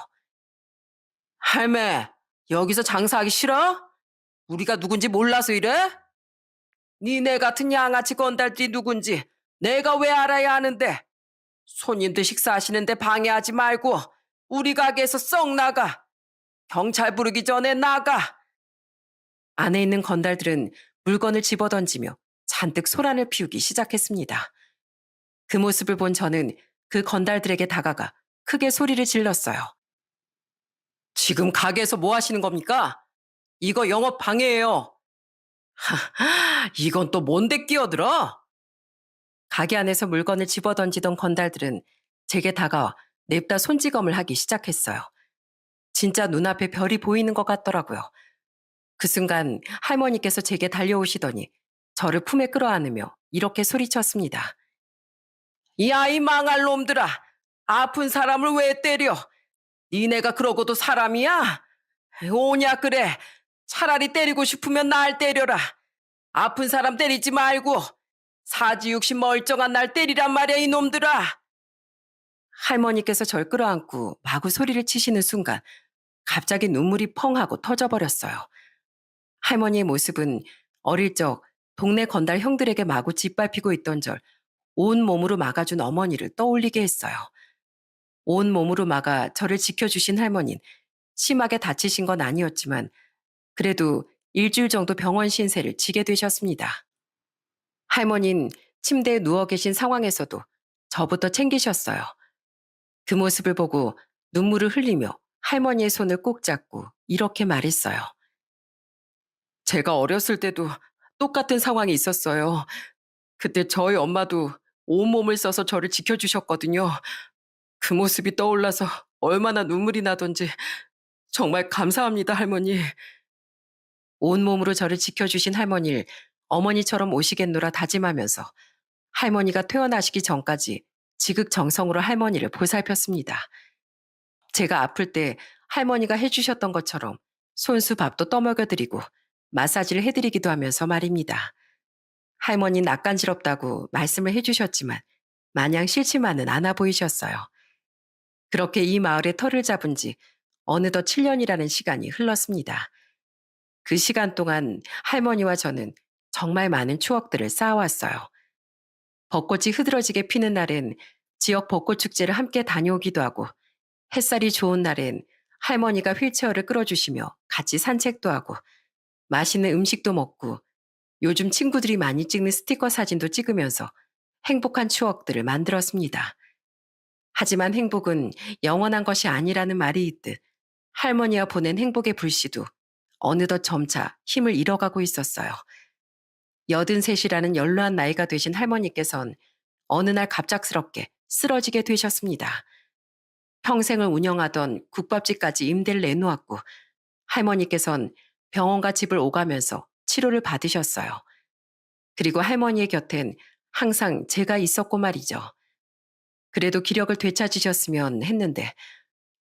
할매, 여기서 장사하기 싫어? 우리가 누군지 몰라서 이래? 니네 같은 양아치 건달들이 누군지 내가 왜 알아야 하는데? 손님들 식사하시는데 방해하지 말고 우리 가게에서 썩 나가. 경찰 부르기 전에 나가. 안에 있는 건달들은 물건을 집어던지며 잔뜩 소란을 피우기 시작했습니다. 그 모습을 본 저는 그 건달들에게 다가가 크게 소리를 질렀어요. 지금 가게에서 뭐 하시는 겁니까? 이거 영업 방해예요. 이건 또 뭔데 끼어들어? 가게 안에서 물건을 집어던지던 건달들은 제게 다가와 냅다 손찌검을 하기 시작했어요. 진짜 눈앞에 별이 보이는 것 같더라고요. 그 순간 할머니께서 제게 달려오시더니 저를 품에 끌어안으며 이렇게 소리쳤습니다. 이 아이 망할 놈들아! 아픈 사람을 왜 때려? 니네가 그러고도 사람이야? 오냐 그래. 차라리 때리고 싶으면 날 때려라. 아픈 사람 때리지 말고 사지육신 멀쩡한 날 때리란 말이야 이놈들아. 할머니께서 절 끌어안고 마구 소리를 치시는 순간 갑자기 눈물이 펑 하고 터져버렸어요. 할머니의 모습은 어릴 적 동네 건달 형들에게 마구 짓밟히고 있던 절 온몸으로 막아준 어머니를 떠올리게 했어요. 온몸으로 막아 저를 지켜주신 할머니는 심하게 다치신 건 아니었지만 그래도 일주일 정도 병원 신세를 지게 되셨습니다. 할머니는 침대에 누워 계신 상황에서도 저부터 챙기셨어요. 그 모습을 보고 눈물을 흘리며 할머니의 손을 꼭 잡고 이렇게 말했어요. 제가 어렸을 때도 똑같은 상황이 있었어요. 그때 저희 엄마도 온몸을 써서 저를 지켜주셨거든요. 그 모습이 떠올라서 얼마나 눈물이 나던지 정말 감사합니다, 할머니. 온몸으로 저를 지켜주신 할머니를 어머니처럼 모시겠노라 다짐하면서 할머니가 퇴원하시기 전까지 지극정성으로 할머니를 보살폈습니다. 제가 아플 때 할머니가 해주셨던 것처럼 손수 밥도 떠먹여드리고 마사지를 해드리기도 하면서 말입니다. 할머니는 낯간지럽다고 말씀을 해주셨지만 마냥 싫지만은 않아 보이셨어요. 그렇게 이 마을에 터를 잡은 지 어느덧 7년이라는 시간이 흘렀습니다. 그 시간 동안 할머니와 저는 정말 많은 추억들을 쌓아왔어요. 벚꽃이 흐드러지게 피는 날엔 지역 벚꽃 축제를 함께 다녀오기도 하고, 햇살이 좋은 날엔 할머니가 휠체어를 끌어주시며 같이 산책도 하고, 맛있는 음식도 먹고, 요즘 친구들이 많이 찍는 스티커 사진도 찍으면서 행복한 추억들을 만들었습니다. 하지만 행복은 영원한 것이 아니라는 말이 있듯 할머니와 보낸 행복의 불씨도 어느덧 점차 힘을 잃어가고 있었어요. 83이라는 연로한 나이가 되신 할머니께선 어느 날 갑작스럽게 쓰러지게 되셨습니다. 평생을 운영하던 국밥집까지 임대를 내놓았고, 할머니께선 병원과 집을 오가면서 치료를 받으셨어요. 그리고 할머니의 곁엔 항상 제가 있었고 말이죠. 그래도 기력을 되찾으셨으면 했는데,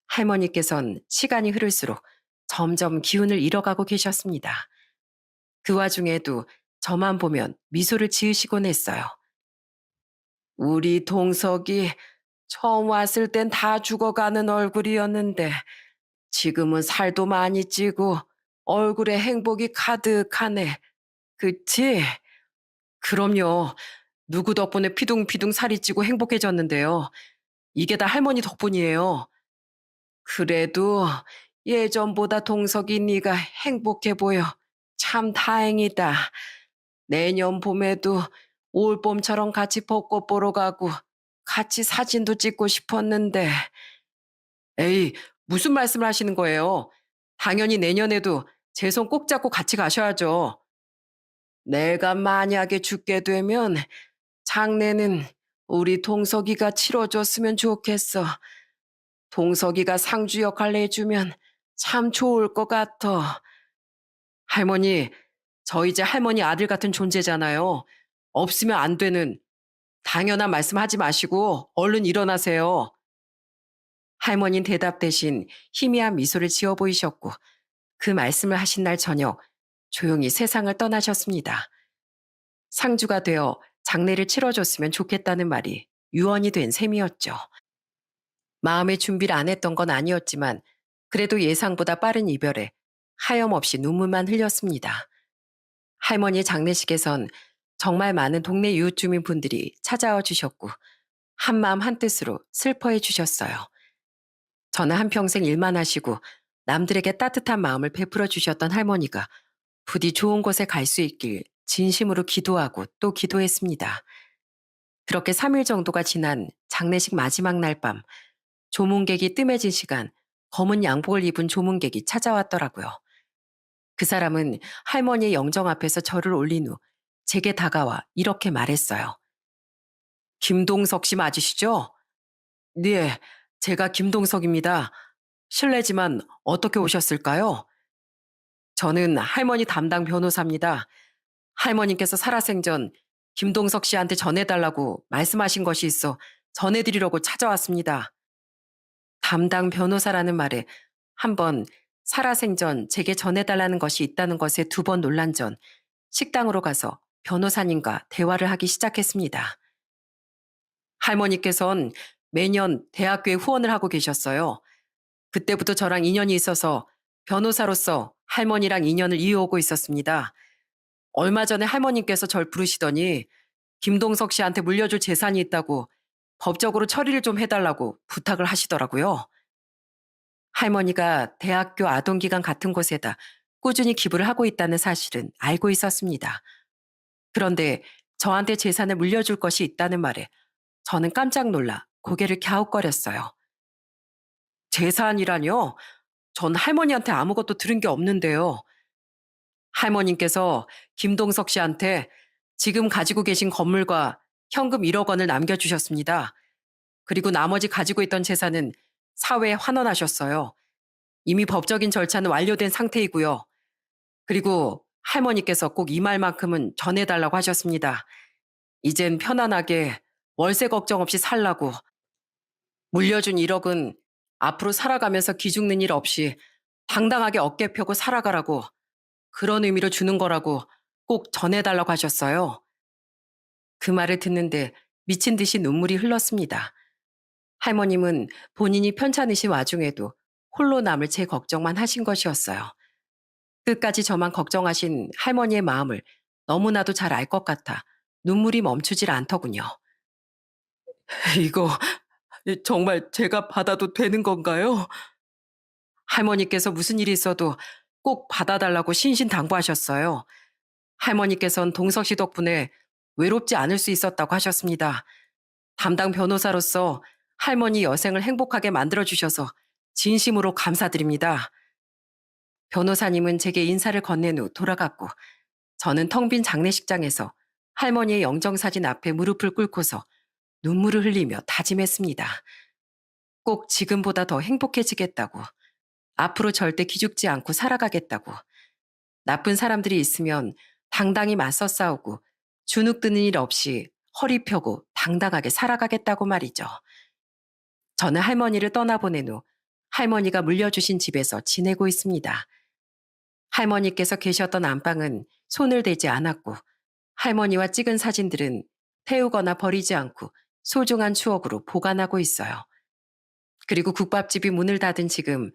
할머니께선 시간이 흐를수록 점점 기운을 잃어가고 계셨습니다. 그 와중에도 저만 보면 미소를 지으시곤 했어요. 우리 동석이 처음 왔을 땐 다 죽어가는 얼굴이었는데 지금은 살도 많이 찌고 얼굴에 행복이 가득하네. 그치? 그럼요. 누구 덕분에 피둥피둥 살이 찌고 행복해졌는데요. 이게 다 할머니 덕분이에요. 그래도 예전보다 동석이 네가 행복해 보여. 참 다행이다. 내년 봄에도 올봄처럼 같이 벚꽃 보러 가고 같이 사진도 찍고 싶었는데. 에이, 무슨 말씀을 하시는 거예요? 당연히 내년에도 제 손 꼭 잡고 같이 가셔야죠. 내가 만약에 죽게 되면 장례는 우리 동석이가 치러줬으면 좋겠어. 동석이가 상주 역할 해주면 참 좋을 것 같아. 할머니, 저 이제 할머니 아들 같은 존재잖아요. 없으면 안 되는 당연한 말씀하지 마시고 얼른 일어나세요. 할머니는 대답 대신 희미한 미소를 지어 보이셨고, 그 말씀을 하신 날 저녁 조용히 세상을 떠나셨습니다. 상주가 되어 장례를 치러줬으면 좋겠다는 말이 유언이 된 셈이었죠. 마음의 준비를 안 했던 건 아니었지만 그래도 예상보다 빠른 이별에 하염없이 눈물만 흘렸습니다. 할머니의 장례식에선 정말 많은 동네 이웃 주민 분들이 찾아와 주셨고 한마음 한뜻으로 슬퍼해 주셨어요. 저는 한평생 일만 하시고 남들에게 따뜻한 마음을 베풀어 주셨던 할머니가 부디 좋은 곳에 갈 수 있길 진심으로 기도하고 또 기도했습니다. 그렇게 3일 정도가 지난 장례식 마지막 날 밤, 조문객이 뜸해진 시간, 검은 양복을 입은 조문객이 찾아왔더라고요. 그 사람은 할머니의 영정 앞에서 절을 올린 후 제게 다가와 이렇게 말했어요. 김동석 씨 맞으시죠? 네, 제가 김동석입니다. 실례지만 어떻게 오셨을까요? 저는 할머니 담당 변호사입니다. 할머님께서 살아생전 김동석 씨한테 전해달라고 말씀하신 것이 있어 전해드리려고 찾아왔습니다. 담당 변호사라는 말에 한번 살아생전 제게 전해달라는 것이 있다는 것에 2번 놀란 전 식당으로 가서 변호사님과 대화를 하기 시작했습니다. 할머니께선 매년 대학교에 후원을 하고 계셨어요. 그때부터 저랑 인연이 있어서 변호사로서 할머니랑 인연을 이어오고 있었습니다. 얼마 전에 할머님께서 절 부르시더니 김동석 씨한테 물려줄 재산이 있다고 법적으로 처리를 좀 해달라고 부탁을 하시더라고요. 할머니가 대학교 아동기관 같은 곳에다 꾸준히 기부를 하고 있다는 사실은 알고 있었습니다. 그런데 저한테 재산을 물려줄 것이 있다는 말에 저는 깜짝 놀라 고개를 갸웃거렸어요. 재산이라뇨? 전 할머니한테 아무것도 들은 게 없는데요. 할머님께서 김동석 씨한테 지금 가지고 계신 건물과 현금 1억 원을 남겨주셨습니다. 그리고 나머지 가지고 있던 재산은 사회에 환원하셨어요. 이미 법적인 절차는 완료된 상태이고요. 그리고 할머니께서 꼭 이 말만큼은 전해달라고 하셨습니다. 이젠 편안하게 월세 걱정 없이 살라고. 물려준 1억은 앞으로 살아가면서 기죽는 일 없이 당당하게 어깨 펴고 살아가라고, 그런 의미로 주는 거라고 꼭 전해달라고 하셨어요. 그 말을 듣는데 미친 듯이 눈물이 흘렀습니다. 할머님은 본인이 편찮으신 와중에도 홀로 남을 제 걱정만 하신 것이었어요. 끝까지 저만 걱정하신 할머니의 마음을 너무나도 잘 알 것 같아 눈물이 멈추질 않더군요. 이거 정말 제가 받아도 되는 건가요? 할머니께서 무슨 일이 있어도 꼭 받아달라고 신신당부하셨어요. 할머니께선 동석 씨 덕분에 외롭지 않을 수 있었다고 하셨습니다. 담당 변호사로서 할머니 여생을 행복하게 만들어주셔서 진심으로 감사드립니다. 변호사님은 제게 인사를 건넨 후 돌아갔고 저는 텅 빈 장례식장에서 할머니의 영정사진 앞에 무릎을 꿇고서 눈물을 흘리며 다짐했습니다. 꼭 지금보다 더 행복해지겠다고. 앞으로 절대 기죽지 않고 살아가겠다고. 나쁜 사람들이 있으면 당당히 맞서 싸우고 주눅드는 일 없이 허리 펴고 당당하게 살아가겠다고 말이죠. 저는 할머니를 떠나보낸 후 할머니가 물려주신 집에서 지내고 있습니다. 할머니께서 계셨던 안방은 손을 대지 않았고 할머니와 찍은 사진들은 태우거나 버리지 않고 소중한 추억으로 보관하고 있어요. 그리고 국밥집이 문을 닫은 지금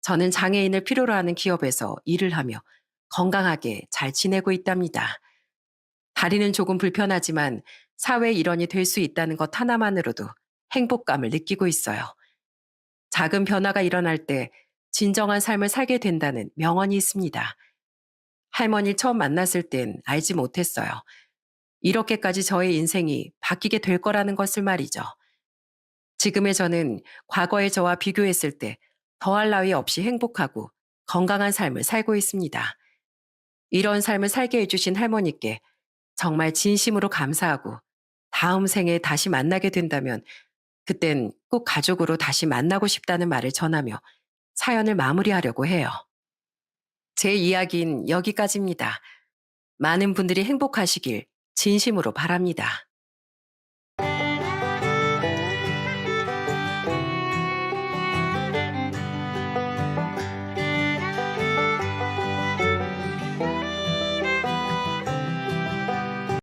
저는 장애인을 필요로 하는 기업에서 일을 하며 건강하게 잘 지내고 있답니다. 다리는 조금 불편하지만 사회 일원이 될 수 있다는 것 하나만으로도 행복감을 느끼고 있어요. 작은 변화가 일어날 때 진정한 삶을 살게 된다는 명언이 있습니다. 할머니 처음 만났을 땐 알지 못했어요. 이렇게까지 저의 인생이 바뀌게 될 거라는 것을 말이죠. 지금의 저는 과거의 저와 비교했을 때 더할 나위 없이 행복하고 건강한 삶을 살고 있습니다. 이런 삶을 살게 해주신 할머니께 정말 진심으로 감사하고 다음 생에 다시 만나게 된다면 그땐 꼭 가족으로 다시 만나고 싶다는 말을 전하며 사연을 마무리하려고 해요. 제 이야기는 여기까지입니다. 많은 분들이 행복하시길 진심으로 바랍니다.